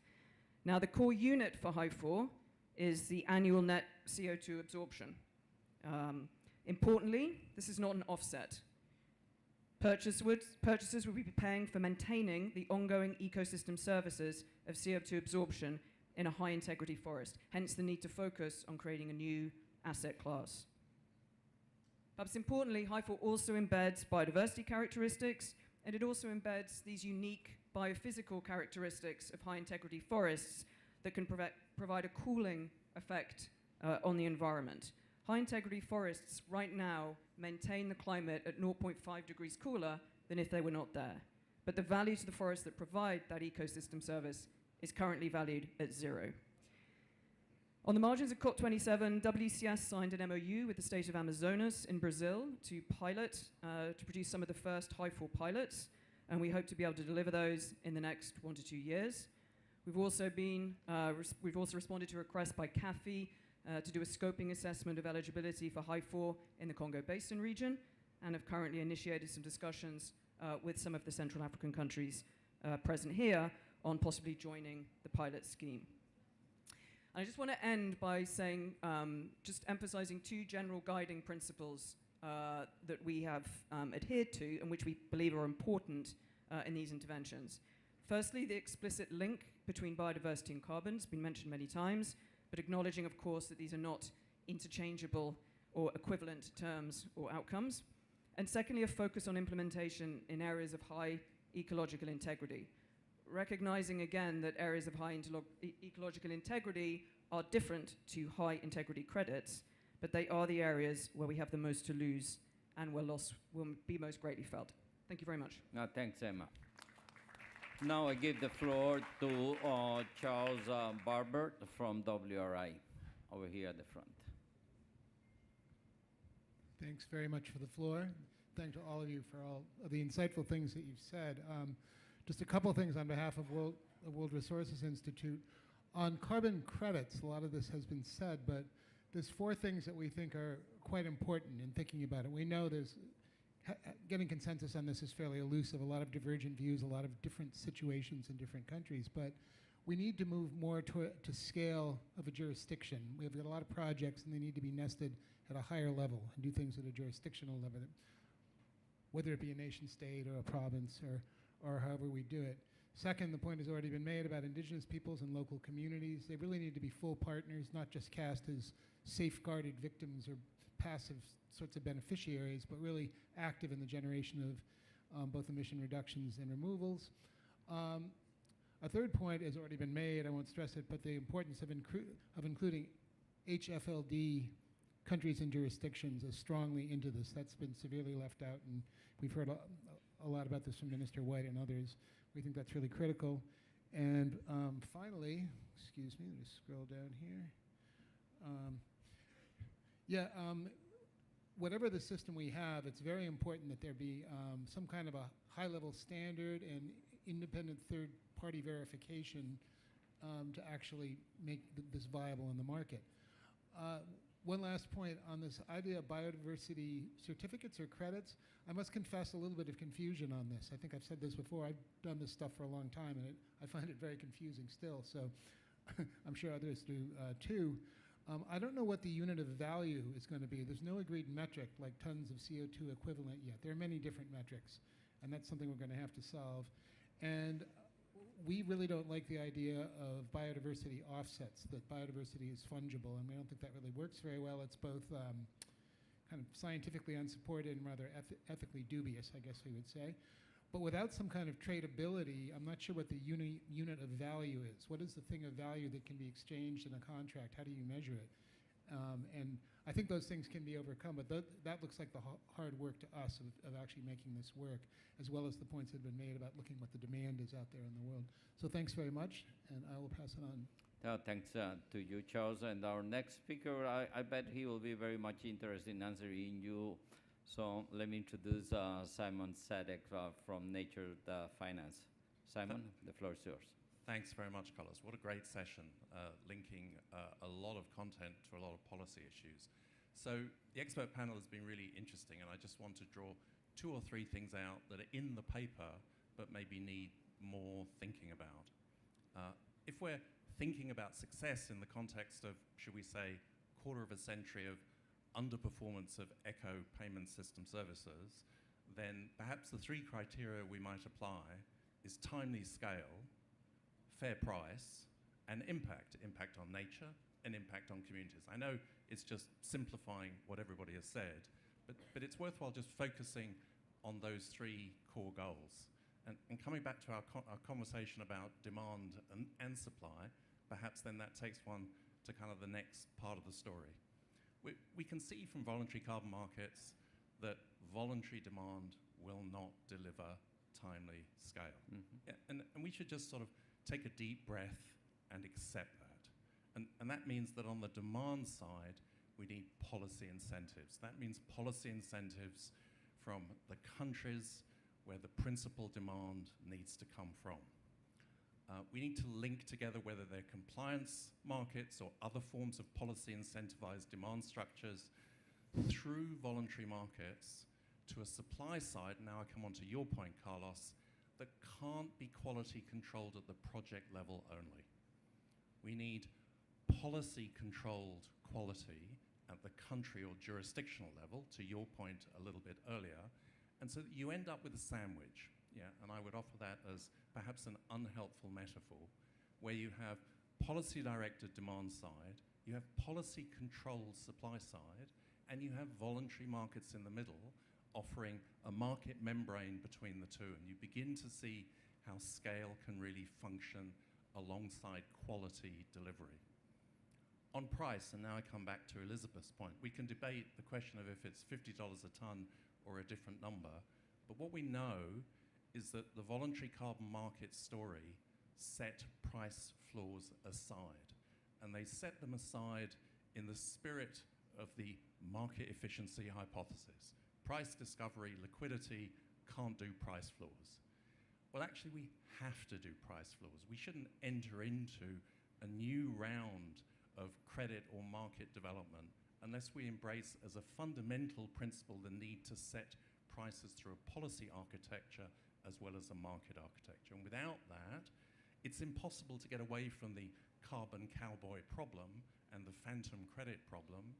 Now, the core unit for HY4 is the annual net CO2 absorption. Importantly, this is not an offset. Purchasers would be paying for maintaining the ongoing ecosystem services of CO2 absorption in a high-integrity forest, hence the need to focus on creating a new asset class. Perhaps importantly, HY4 also embeds biodiversity characteristics, and it also embeds these unique biophysical characteristics of high-integrity forests that can provide a cooling effect on the environment. High-integrity forests right now maintain the climate at 0.5 degrees cooler than if they were not there. But the value to the forests that provide that ecosystem service is currently valued at 0. On the margins of COP27, WCS signed an MOU with the state of Amazonas in Brazil to produce some of the first HY4 pilots, and we hope to be able to deliver those in the next 1 to 2 years. We've also responded to a request by CAFI to do a scoping assessment of eligibility for HY4 in the Congo Basin region, and have currently initiated some discussions with some of the Central African countries present here on possibly joining the pilot scheme. And I just want to end by saying, just emphasizing 2 general guiding principles that we have adhered to and which we believe are important in these interventions. Firstly, the explicit link between biodiversity and carbon has been mentioned many times, but acknowledging, of course, that these are not interchangeable or equivalent terms or outcomes. And secondly, a focus on implementation in areas of high ecological integrity, recognizing again that areas of high ecological integrity are different to high integrity credits, but they are the areas where we have the most to lose and where loss will be most greatly felt. Thank you very much. Thanks, Emma. Now I give the floor to Charles Barber from WRI, over here at the front. Thanks very much for the floor. Thanks to all of you for all of the insightful things that you've said. Just a couple of things on behalf of World Resources Institute. On carbon credits, a lot of this has been said, but there's 4 things that we think are quite important in thinking about it. We know getting consensus on this is fairly elusive, a lot of divergent views, a lot of different situations in different countries, but we need to move more to scale of a jurisdiction. We've got a lot of projects and they need to be nested at a higher level and do things at a jurisdictional level, whether it be a nation state or a province or however we do it. Second, the point has already been made about indigenous peoples and local communities. They really need to be full partners, not just cast as safeguarded victims or passive sorts of beneficiaries, but really active in the generation of both emission reductions and removals. A third point has already been made, I won't stress it, but the importance of including HFLD countries and jurisdictions as strongly into this. That's been severely left out, and we've heard a lot about this from Minister White and others. We think that's really critical. And finally, excuse me, let me scroll down here. Whatever the system we have, it's very important that there be some kind of a high-level standard and independent third-party verification to actually make this viable in the market. One last point on this idea of biodiversity certificates or credits. I must confess a little bit of confusion on this. I think I've said this before. I've done this stuff for a long time, and I find it very confusing still, so I'm sure others do too. I don't know what the unit of value is going to be. There's no agreed metric like tons of CO2 equivalent yet. There are many different metrics, and that's something we're going to have to solve. And we really don't like the idea of biodiversity offsets, that biodiversity is fungible, and we don't think that really works very well. It's both kind of scientifically unsupported and rather ethically dubious, I guess we would say. But without some kind of tradability, I'm not sure what the unit of value is. What is the thing of value that can be exchanged in a contract? How do you measure it? And I think those things can be overcome, but that looks like the hard work to us of actually making this work, as well as the points that have been made about looking what the demand is out there in the world. So thanks very much, and I will pass it on. Thanks to you, Charles. And our next speaker, I bet he will be very much interested in answering you. So let me introduce Simon Sadek from Nature Finance. Simon, the floor is yours. Thanks very much, Carlos. What a great session, linking a lot of content to a lot of policy issues. So the expert panel has been really interesting, and I just want to draw 2 or 3 things out that are in the paper, but maybe need more thinking about. If we're thinking about success in the context of, should we say, quarter of a century of underperformance of echo payment system services, then perhaps the 3 criteria we might apply is timely scale, fair price, and impact. Impact on nature and impact on communities. I know it's just simplifying what everybody has said, but it's worthwhile just focusing on those 3 core goals. And coming back to our conversation about demand and supply, perhaps then that takes one to kind of the next part of the story. We can see from voluntary carbon markets that voluntary demand will not deliver timely scale. Yeah, and we should just sort of take a deep breath and accept that. And that means that on the demand side, we need policy incentives. That means policy incentives from the countries where the principal demand needs to come from. We need to link together whether they're compliance markets or other forms of policy incentivized demand structures through voluntary markets to a supply side, now I come on to your point, Carlos, that can't be quality controlled at the project level only. We need policy controlled quality at the country or jurisdictional level, to your point a little bit earlier, and so that you end up with a sandwich. Yeah, and I would offer that as perhaps an unhelpful metaphor, where you have policy-directed demand side, you have policy-controlled supply side, and you have voluntary markets in the middle offering a market membrane between the two, and you begin to see how scale can really function alongside quality delivery. On price, and now I come back to Elizabeth's point, we can debate the question of if it's $50 a tonne or a different number, but what we know is that the voluntary carbon market story set price floors aside. And they set them aside in the spirit of the market efficiency hypothesis. Price discovery, liquidity, can't do price floors. Well, actually, we have to do price floors. We shouldn't enter into a new round of credit or market development unless we embrace as a fundamental principle the need to set prices through a policy architecture as well as a market architecture. And without that, it's impossible to get away from the carbon cowboy problem and the phantom credit problem.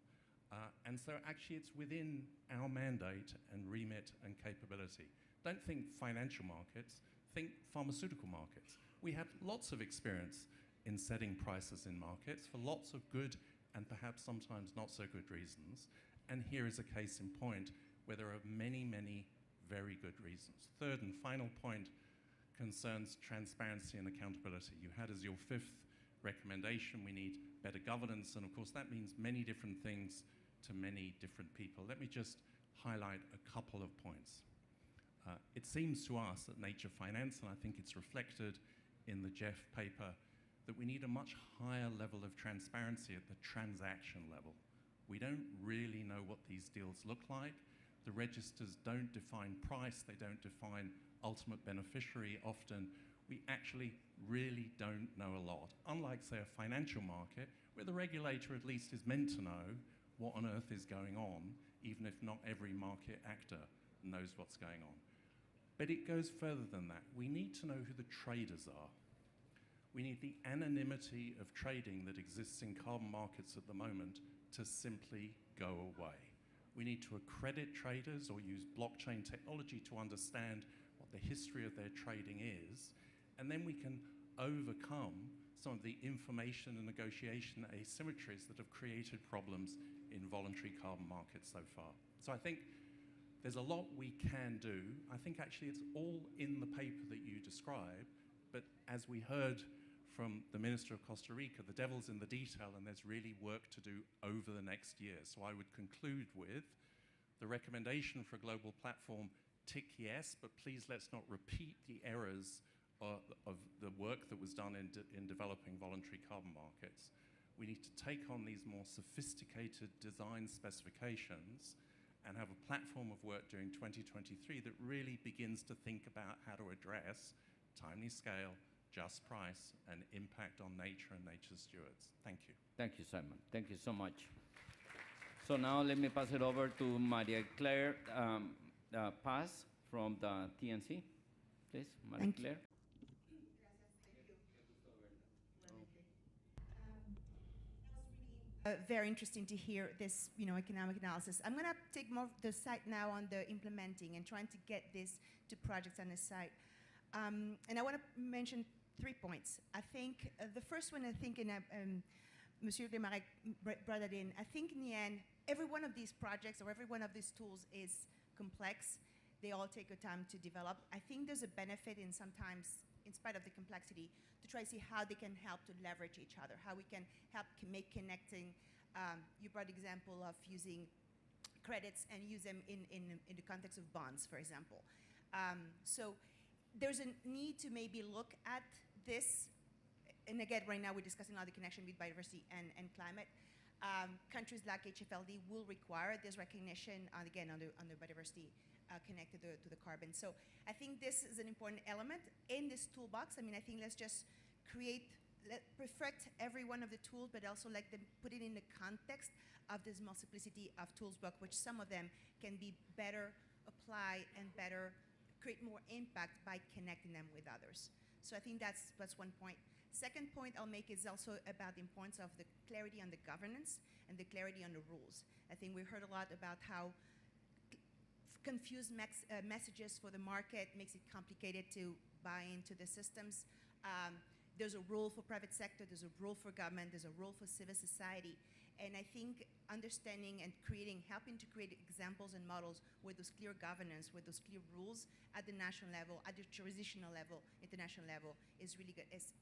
And so actually it's within our mandate and remit and capability. Don't think financial markets, think pharmaceutical markets. We have lots of experience in setting prices in markets for lots of good and perhaps sometimes not so good reasons. And here is a case in point where there are many, many very good reasons. Third and final point concerns transparency and accountability. You had as your 5th recommendation, we need better governance, and of course that means many different things to many different people. Let me just highlight a couple of points. It seems to us at Nature Finance, and I think it's reflected in the Jeff paper, that we need a much higher level of transparency at the transaction level. We don't really know what these deals look like. The registers don't define price, they don't define ultimate beneficiary often. We actually really don't know a lot. Unlike, say, a financial market, where the regulator at least is meant to know what on earth is going on, even if not every market actor knows what's going on. But it goes further than that. We need to know who the traders are. We need the anonymity of trading that exists in carbon markets at the moment to simply go away. We need to accredit traders or use blockchain technology to understand what the history of their trading is, and then we can overcome some of the information and negotiation asymmetries that have created problems in voluntary carbon markets so far. So I think there's a lot we can do. I think actually it's all in the paper that you describe, but as we heard from the Minister of Costa Rica, the devil's in the detail, and there's really work to do over the next year. So I would conclude with the recommendation for a global platform, tick yes, but please let's not repeat the errors of the work that was done in developing voluntary carbon markets. We need to take on these more sophisticated design specifications and have a platform of work during 2023 that really begins to think about how to address timely scale, just price, and impact on nature and nature's stewards. Thank you. Thank you, Simon. Thank you so much. So now let me pass it over to Maria Claire Paz from the TNC. Please, Maria Thank you. Claire. Very interesting to hear this, economic analysis. I'm going to take more of the site now on the implementing and trying to get this to projects on the site. And I want to mention 3 points. I think the first one, Monsieur Desmarais brought it in. I think in the end, every one of these projects or every one of these tools is complex. They all take a time to develop. I think there's a benefit in sometimes, in spite of the complexity, to try to see how they can help to leverage each other, how we can help make connecting. You brought example of using credits and use them in the context of bonds, for example. So there's a need to maybe look at this. And again, right now we're discussing a lot of the connection with biodiversity and climate. Countries like HFLD will require this recognition, again, on the biodiversity connected to the carbon. So I think this is an important element in this toolbox. I think let's just perfect every one of the tools, but also let them put it in the context of this multiplicity of tools book, which some of them can be better applied and better create more impact by connecting them with others. So I think that's one point. Second point I'll make is also about the importance of the clarity on the governance and the clarity on the rules. I think we heard a lot about how confused messages for the market makes it complicated to buy into the systems. There's a role for private sector, there's a role for government, there's a role for civil society. And I think understanding and helping to create examples and models with those clear governance, with those clear rules at the national level, at the jurisdictional level, international level, is really good, is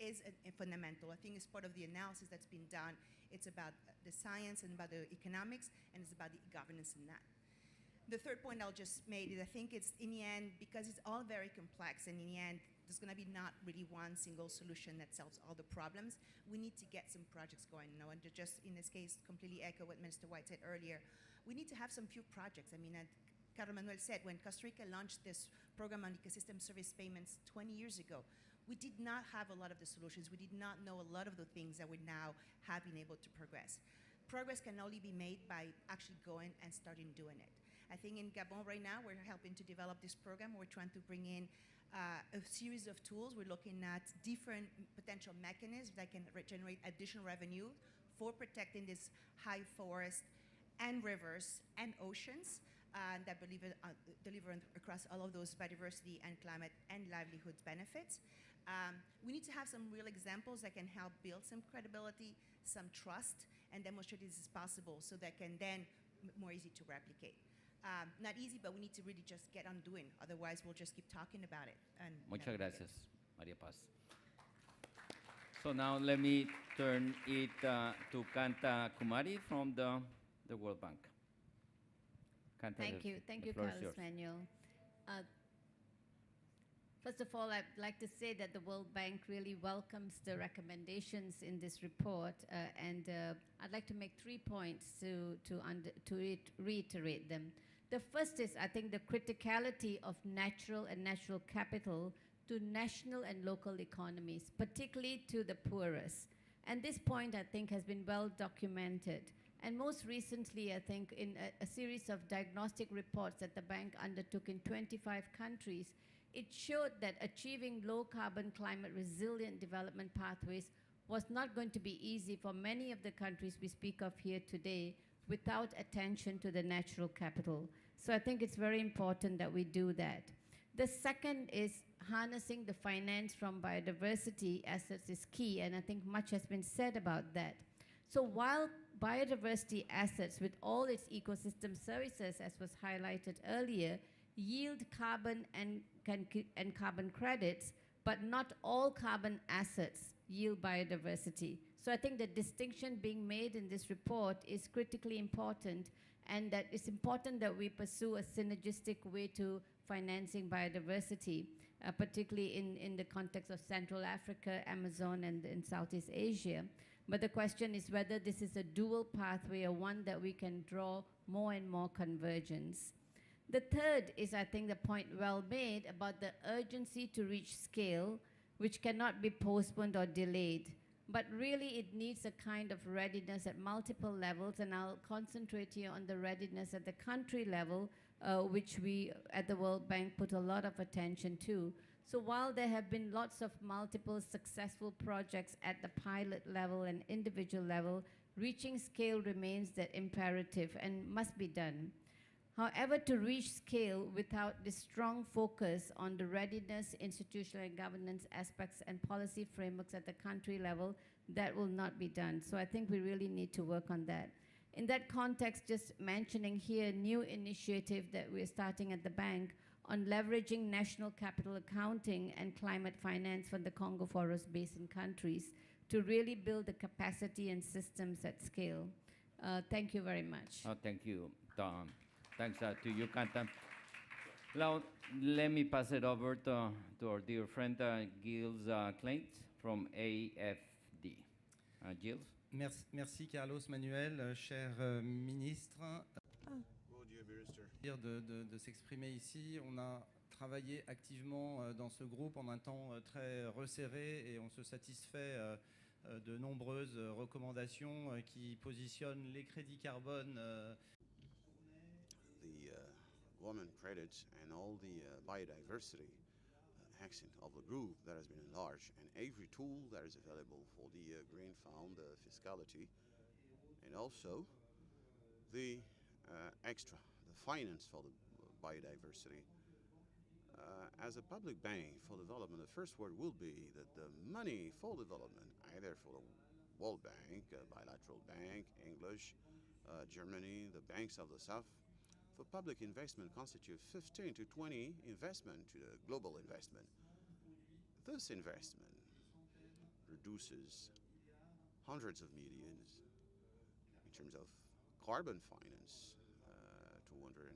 fundamental. I think it's part of the analysis that's been done. It's about the science and about the economics, and it's about the governance in that. The third point I'll just make is I think it's, in the end, because it's all very complex, and in the end, there's going to be not really one single solution that solves all the problems. We need to get some projects going. And to just, in this case, completely echo what Minister White said earlier. We need to have some few projects. Carlos Manuel said, when Costa Rica launched this program on ecosystem service payments 20 years ago, we did not have a lot of the solutions. We did not know a lot of the things that we now have been able to progress. Progress can only be made by actually going and starting doing it. I think in Gabon right now, we're helping to develop this program. We're trying to bring in a series of tools. We're looking at different potential mechanisms that can generate additional revenue for protecting this high forest and rivers and oceans that deliver across all of those biodiversity and climate and livelihood benefits. We need to have some real examples that can help build some credibility, some trust, and demonstrate this is possible so that can then more easy to replicate. Not easy, but we need to really just get on doing. Otherwise, we'll just keep talking about it. Muchas gracias, Maria Paz. So now let me turn it to Kanta Kumari from the World Bank. Kanta, Thank you, Carlos Manuel. First of all, I'd like to say that the World Bank really welcomes the recommendations in this report, and I'd like to make 3 points to reiterate them. The first is, I think, the criticality of natural and natural capital to national and local economies, particularly to the poorest. And this point, I think, has been well documented. And most recently, I think, in a series of diagnostic reports that the bank undertook in 25 countries, it showed that achieving low-carbon, climate-resilient development pathways was not going to be easy for many of the countries we speak of here today without attention to the natural capital. So I think it's very important that we do that. The second is harnessing the finance from biodiversity assets is key, and I think much has been said about that. So while biodiversity assets with all its ecosystem services, as was highlighted earlier, yield carbon and carbon credits, but not all carbon assets yield biodiversity. So I think the distinction being made in this report is critically important, and that it's important that we pursue a synergistic way to financing biodiversity, particularly in the context of Central Africa, Amazon, and in Southeast Asia. But the question is whether this is a dual pathway or one that we can draw more and more convergence. The third is, I think, the point well made about the urgency to reach scale which cannot be postponed or delayed. But really, it needs a kind of readiness at multiple levels, and I'll concentrate here on the readiness at the country level, which we at the World Bank put a lot of attention to. So while there have been lots of multiple successful projects at the pilot level and individual level, reaching scale remains the imperative and must be done. However, to reach scale without the strong focus on the readiness, institutional and governance aspects and policy frameworks at the country level, that will not be done. So I think we really need to work on that. In that context, just mentioning here a new initiative that we're starting at the bank on leveraging national capital accounting and climate finance for the Congo Forest Basin countries to really build the capacity and systems at scale. Thank you very much. Thank you, Tom. Thanks to you, Kanta. Now, let me pass it over to our dear friend Gilles Kleint from AFD. Gilles? Merci Carlos Manuel, cher ministre. De s'exprimer ici. On a travaillé activement dans ce groupe en un temps très resserré et on se satisfait de nombreuses recommandations qui positionnent les crédits carbone. Women credits and all the biodiversity accent of the group that has been enlarged, and every tool that is available for the green fund fiscality, and also the extra, the finance for the biodiversity. As a public bank for development, the first word will be that the money for development, either for the World Bank, bilateral bank, English, Germany, the banks of the South, for public investment constitute 15 to 20 investment to the global investment. This investment reduces hundreds of millions in terms of carbon finance, 220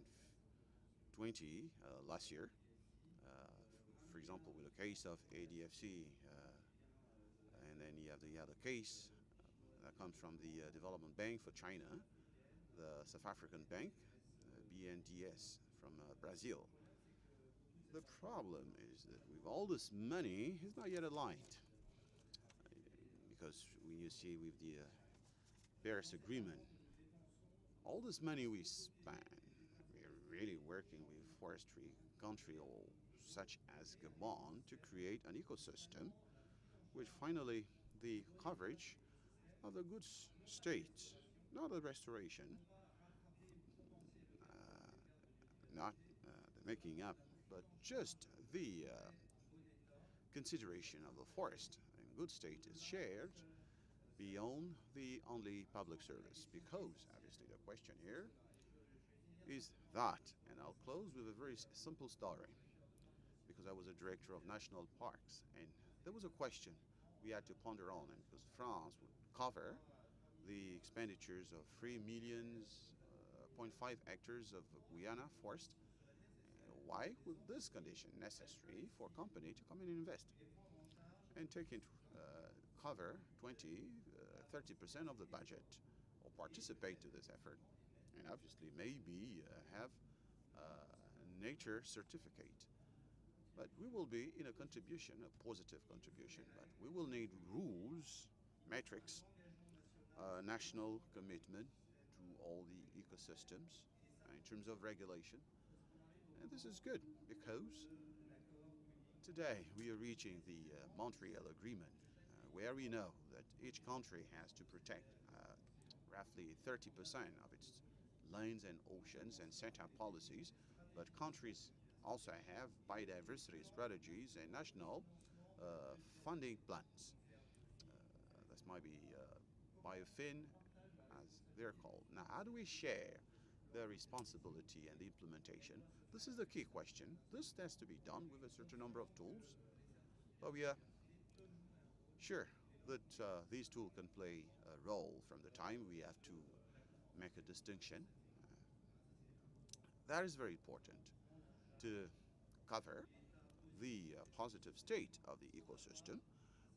last year. For example, with the case of ADFC, and then you have the other case that comes from the Development Bank for China, the South African Bank, BNDES from Brazil. The problem is that with all this money, it's not yet aligned. Because when you see with the Paris Agreement, all this money we spend, we're really working with forestry country or such as Gabon to create an ecosystem which finally the coverage of the good state, not the restoration, not the making up, but just the consideration of the forest in good state is shared beyond the only public service. Because obviously the question here is that, and I'll close with a very simple story, because I was a director of national parks, and there was a question we had to ponder on, and because France would cover the expenditures of 3 million 0.5 hectares of Guyana forest. Why would this condition necessary for a company to come in and invest and take into cover 30% of the budget or participate to this effort, and obviously maybe have a nature certificate. But we will be in a contribution, a positive contribution, but we will need rules, metrics, national commitment to all the ecosystems in terms of regulation. And this is good because today we are reaching the Montreal Agreement, where we know that each country has to protect roughly 30% of its lands and oceans and set up policies, but countries also have biodiversity strategies and national funding plans. This might be BioFin, as they're called. Now, how do we share the responsibility and the implementation? This is the key question. This has to be done with a certain number of tools, but we are sure that these tools can play a role from the time we have to make a distinction. That is very important to cover the positive state of the ecosystem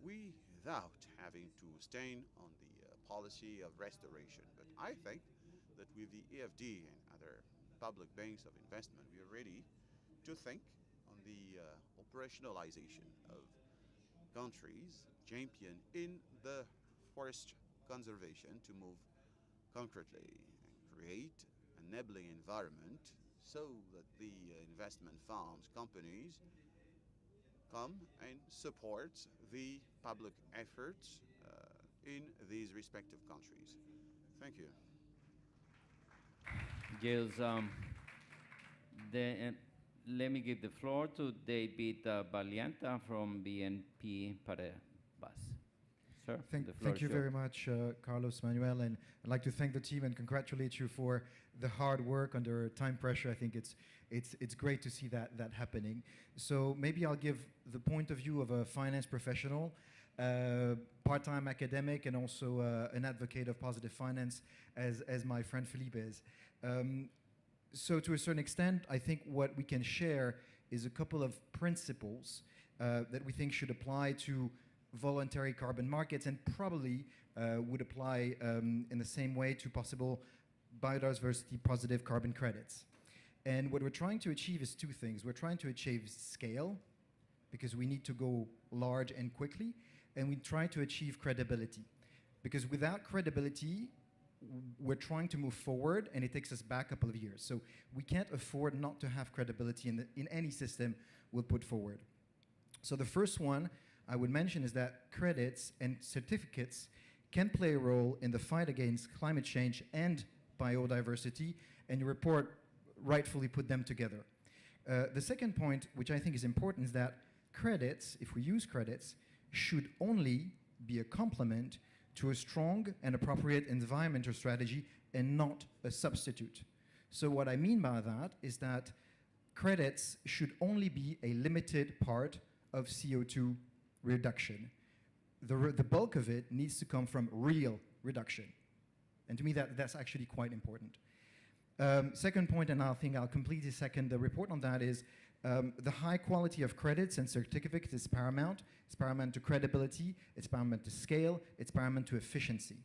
without having to stain on the policy of restoration. But I think that with the AFD and other public banks of investment, we are ready to think on the operationalization of countries champion in the forest conservation to move concretely and create enabling environment so that the investment funds companies come and support the public efforts in these respective countries. Thank you. Yes, let me give the floor to David Valianta from BNP Paribas. Sir, the floor Thank you is very yours. much, Carlos Manuel, and I'd like to thank the team and congratulate you for the hard work under time pressure. I think it's great to see that happening. So maybe I'll give the point of view of a finance professional, part-time academic, and also an advocate of positive finance, as my friend Philippe is. So to a certain extent, I think what we can share is a couple of principles that we think should apply to voluntary carbon markets and probably would apply in the same way to possible biodiversity positive carbon credits. And what we're trying to achieve is two things. We're trying to achieve scale, because we need to go large and quickly, and we try to achieve credibility. Because without credibility, we're trying to move forward, and it takes us back a couple of years. So we can't afford not to have credibility in any system we'll put forward. So the first one I would mention is that credits and certificates can play a role in the fight against climate change and biodiversity, and your report rightfully put them together. The second point, which I think is important, is that credits, if we use credits, should only be a complement to a strong and appropriate environmental strategy and not a substitute. So what I mean by that is that credits should only be a limited part of CO2 reduction. The bulk of it needs to come from real reduction. And to me, that's actually quite important. Second point, and I think I'll completely second the report on that, is the high quality of credits and certificates is paramount. It's paramount to credibility, it's paramount to scale, it's paramount to efficiency.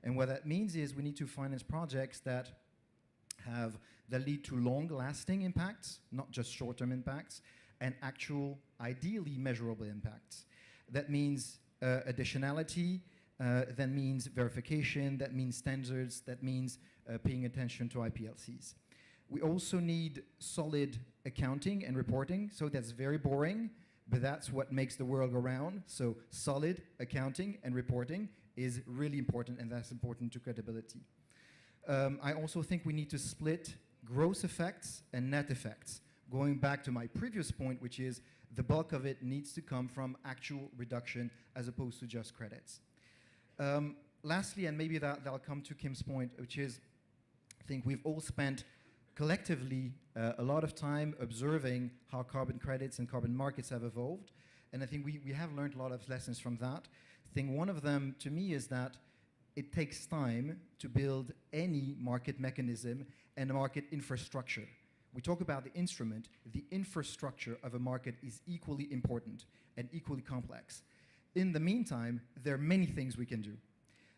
And what that means is we need to finance projects that lead to long-lasting impacts, not just short-term impacts, and actual, ideally measurable impacts. That means additionality, that means verification, that means standards, that means paying attention to IPLCs. We also need solid accounting and reporting, so that's very boring, but that's what makes the world go round. So solid accounting and reporting is really important, and that's important to credibility. I also think we need to split gross effects and net effects. Going back to my previous point, which is the bulk of it needs to come from actual reduction as opposed to just credits. Lastly, and maybe that'll come to Kim's point, which is I think we've all spent collectively a lot of time observing how carbon credits and carbon markets have evolved. And I think we have learned a lot of lessons from that. I think one of them, to me, is that it takes time to build any market mechanism and a market infrastructure. We talk about the instrument. The infrastructure of a market is equally important and equally complex. In the meantime, there are many things we can do.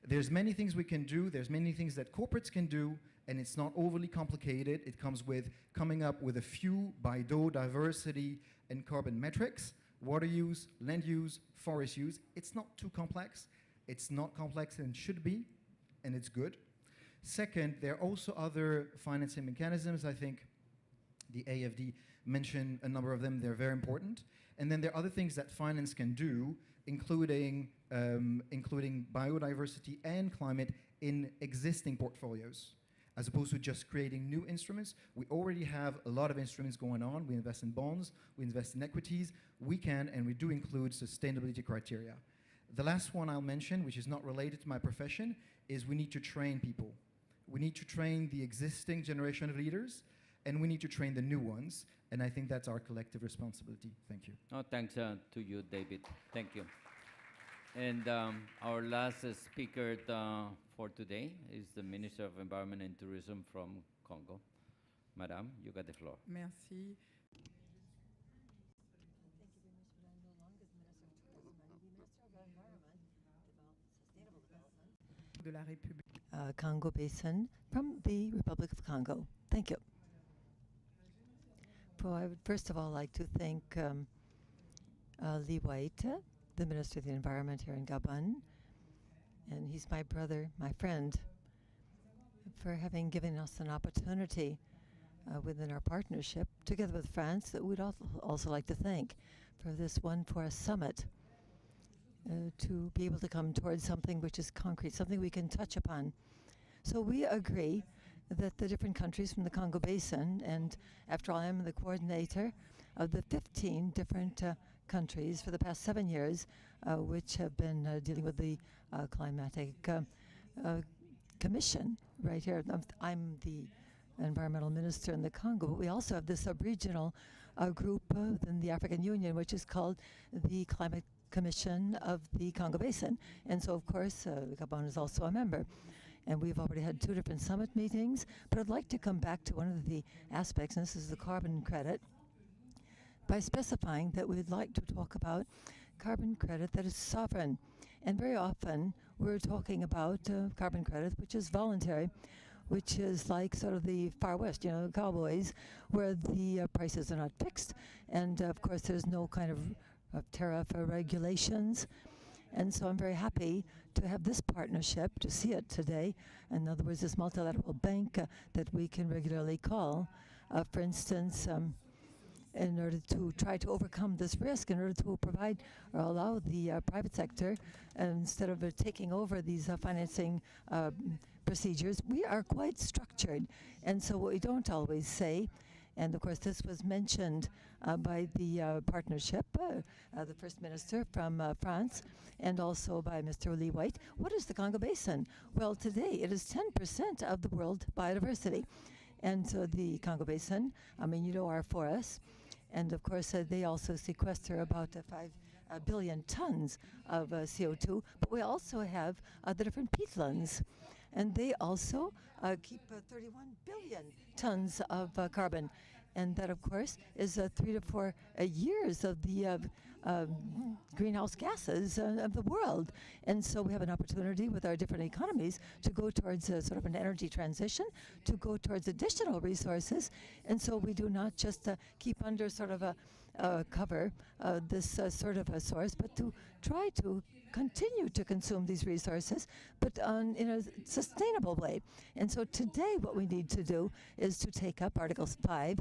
There's many things we can do. There's many things that corporates can do, and it's not overly complicated. It comes with coming up with a few biodiversity and carbon metrics: water use, land use, forest use. It's not too complex. It's not complex and should be, and it's good. Second, there are also other financing mechanisms. I think the AFD mentioned a number of them. They're very important. And then there are other things that finance can do, including biodiversity and climate in existing portfolios, as opposed to just creating new instruments. We already have a lot of instruments going on. We invest in bonds, we invest in equities. We can, and we do include sustainability criteria. The last one I'll mention, which is not related to my profession, is we need to train people. We need to train the existing generation of leaders, and we need to train the new ones. And I think that's our collective responsibility. Thank you. Oh, thanks to you, David. Thank you. And our last speaker for today is the Minister of Environment and Tourism from Congo. Madame, you got the floor. Merci. De la République. Congo Basin from the Republic of Congo. Thank you. I would first of all like to thank Lee White the Minister of the Environment here in Gabon, and he's my brother, my friend, for having given us an opportunity within our partnership, together with France, that we'd also like to thank for this One Forest Summit, to be able to come towards something which is concrete, something we can touch upon. So we agree that the different countries from the Congo Basin, and after all, I'm the coordinator of the 15 different countries for the past 7 years, which have been dealing with the climatic commission right here. I'm the environmental minister in the Congo, but we also have the sub-regional group within the African Union, which is called the Climate Commission of the Congo Basin. And so, of course, Gabon is also a member. And we've already had 2 different summit meetings, but I'd like to come back to one of the aspects, and this is the carbon credit, by specifying that we'd like to talk about carbon credit that is sovereign. And very often we're talking about carbon credit which is voluntary, which is like sort of the Far West, you know, cowboys, where the prices are not fixed. And of course there's no kind of tariff or regulations. And so I'm very happy to have this partnership, to see it today. In other words, this multilateral bank that we can regularly call, for instance, in order to try to overcome this risk, in order to provide or allow the private sector, instead of taking over these financing procedures, we are quite structured. And so what we don't always say, and of course this was mentioned by the partnership, the First Minister from France, and also by Mr. Lee White, what is the Congo Basin? Well, today it is 10% of the world biodiversity. And so the Congo Basin, I mean, you know, our forests, and of course they also sequester about 5 billion tons of CO2, but we also have the different peatlands, and they also keep 31 billion tons of carbon. And that, of course, is 3 to 4 years of the greenhouse gases of the world. And so we have an opportunity with our different economies to go towards sort of an energy transition, to go towards additional resources. And so we do not just keep under sort of a cover this sort of a source, but to try to continue to consume these resources, but in a sustainable way. And so today what we need to do is to take up Article 5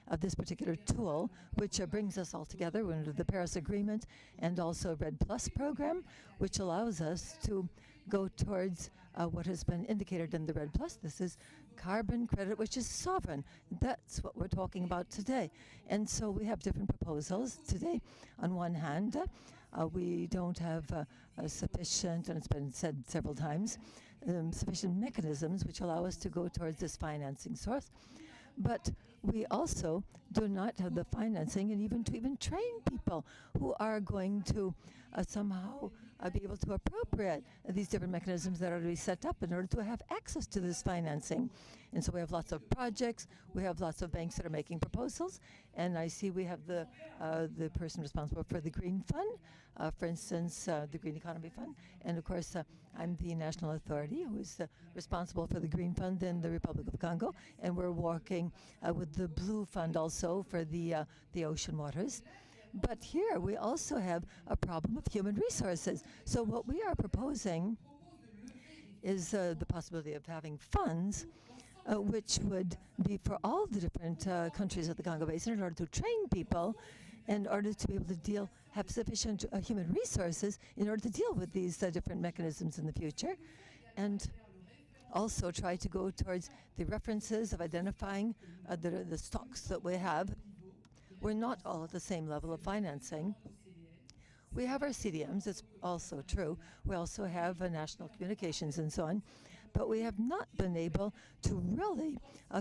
of this particular tool, which brings us all together under the Paris Agreement and also RED Plus program, which allows us to go towards what has been indicated in the RED Plus. This is carbon credit, which is sovereign. That's what we're talking about today. And so we have different proposals today. On one hand, we don't have sufficient, and it's been said several times, sufficient mechanisms which allow us to go towards this financing source. But we also do not have the financing and even train people who are going to somehow be able to appropriate these different mechanisms that are to be set up in order to have access to this financing. And so we have lots of projects, we have lots of banks that are making proposals, and I see we have the person responsible for the Green Fund, for instance, the Green Economy Fund, and of course I'm the national authority who is responsible for the Green Fund in the Republic of Congo, and we're working with the Blue Fund also for the ocean waters. But here we also have a problem of human resources. So what we are proposing is the possibility of having funds which would be for all the different countries of the Congo Basin in order to train people, in order to be able to have sufficient human resources in order to deal with these different mechanisms in the future, and also try to go towards the references of identifying the stocks that we have. We're not all at the same level of financing. We have our CDMs, it's also true. We also have national communications and so on. But we have not been able to really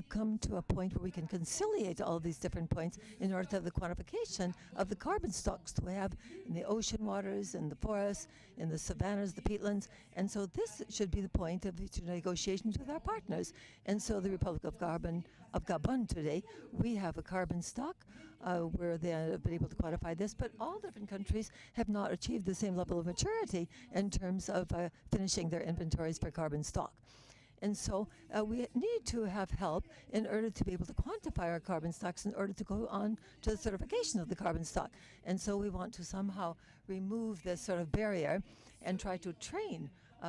come to a point where we can conciliate all these different points in order to have the quantification of the carbon stocks that we have in the ocean waters, in the forests, in the savannas, the peatlands. And so this should be the point of future negotiations with our partners. And so the Republic of Gabon today, we have a carbon stock where they have been able to quantify this, but all different countries have not achieved the same level of maturity in terms of finishing their inventories for carbon stock. And so we need to have help in order to be able to quantify our carbon stocks in order to go on to the certification of the carbon stock. And so we want to somehow remove this sort of barrier and try to train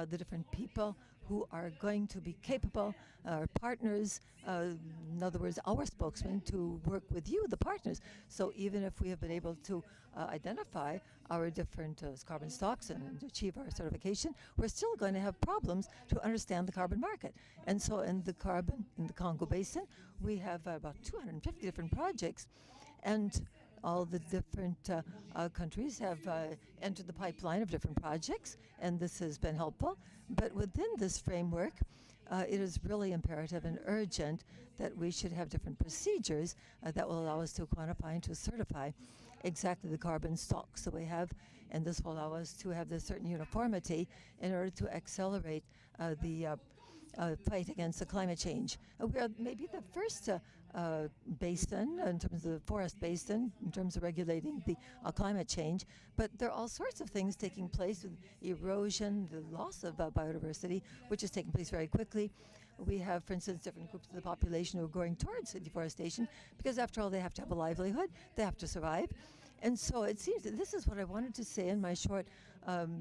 the different people who are going to be capable, our partners, in other words, our spokesmen, to work with you, the partners. So even if we have been able to identify our different carbon stocks and achieve our certification, we're still going to have problems to understand the carbon market. And so in the Congo Basin, we have about 250 different projects, and all the different countries have entered the pipeline of different projects, and this has been helpful. But within this framework, it is really imperative and urgent that we should have different procedures that will allow us to quantify and to certify exactly the carbon stocks that we have, and this will allow us to have this certain uniformity in order to accelerate the fight against the climate change. We are maybe the first basin in terms of the forest basin, in terms of regulating the climate change, but there are all sorts of things taking place with erosion, the loss of biodiversity, which is taking place very quickly. We have, for instance, different groups of the population who are going towards deforestation because, after all, they have to have a livelihood, they have to survive. And so it seems that this is what I wanted to say in my short,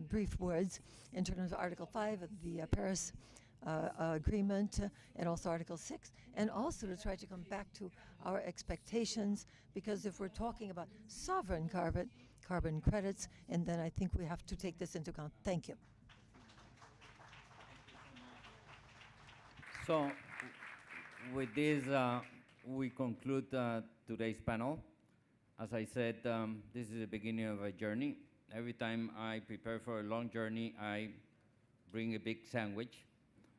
brief words in terms of Article 5 of the Paris Agreement and also Article 6, and also to try to come back to our expectations, because if we're talking about sovereign carbon credits, and then I think we have to take this into account. Thank you. So with this, we conclude today's panel. As I said, this is the beginning of a journey. Every time I prepare for a long journey, I bring a big sandwich.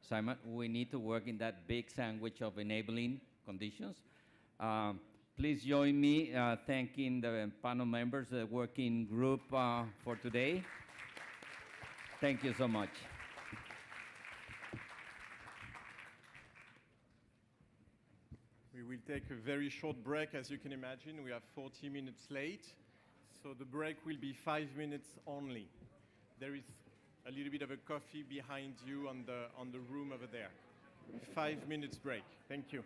Simon, we need to work in that big sandwich of enabling conditions. Please join me thanking the panel members, the working group for today. Thank you so much. We will take a very short break. As you can imagine, we are 40 minutes late, so the break will be 5 minutes only. There is a little bit of a coffee behind you on the room over there. 5 minutes break. Thank you.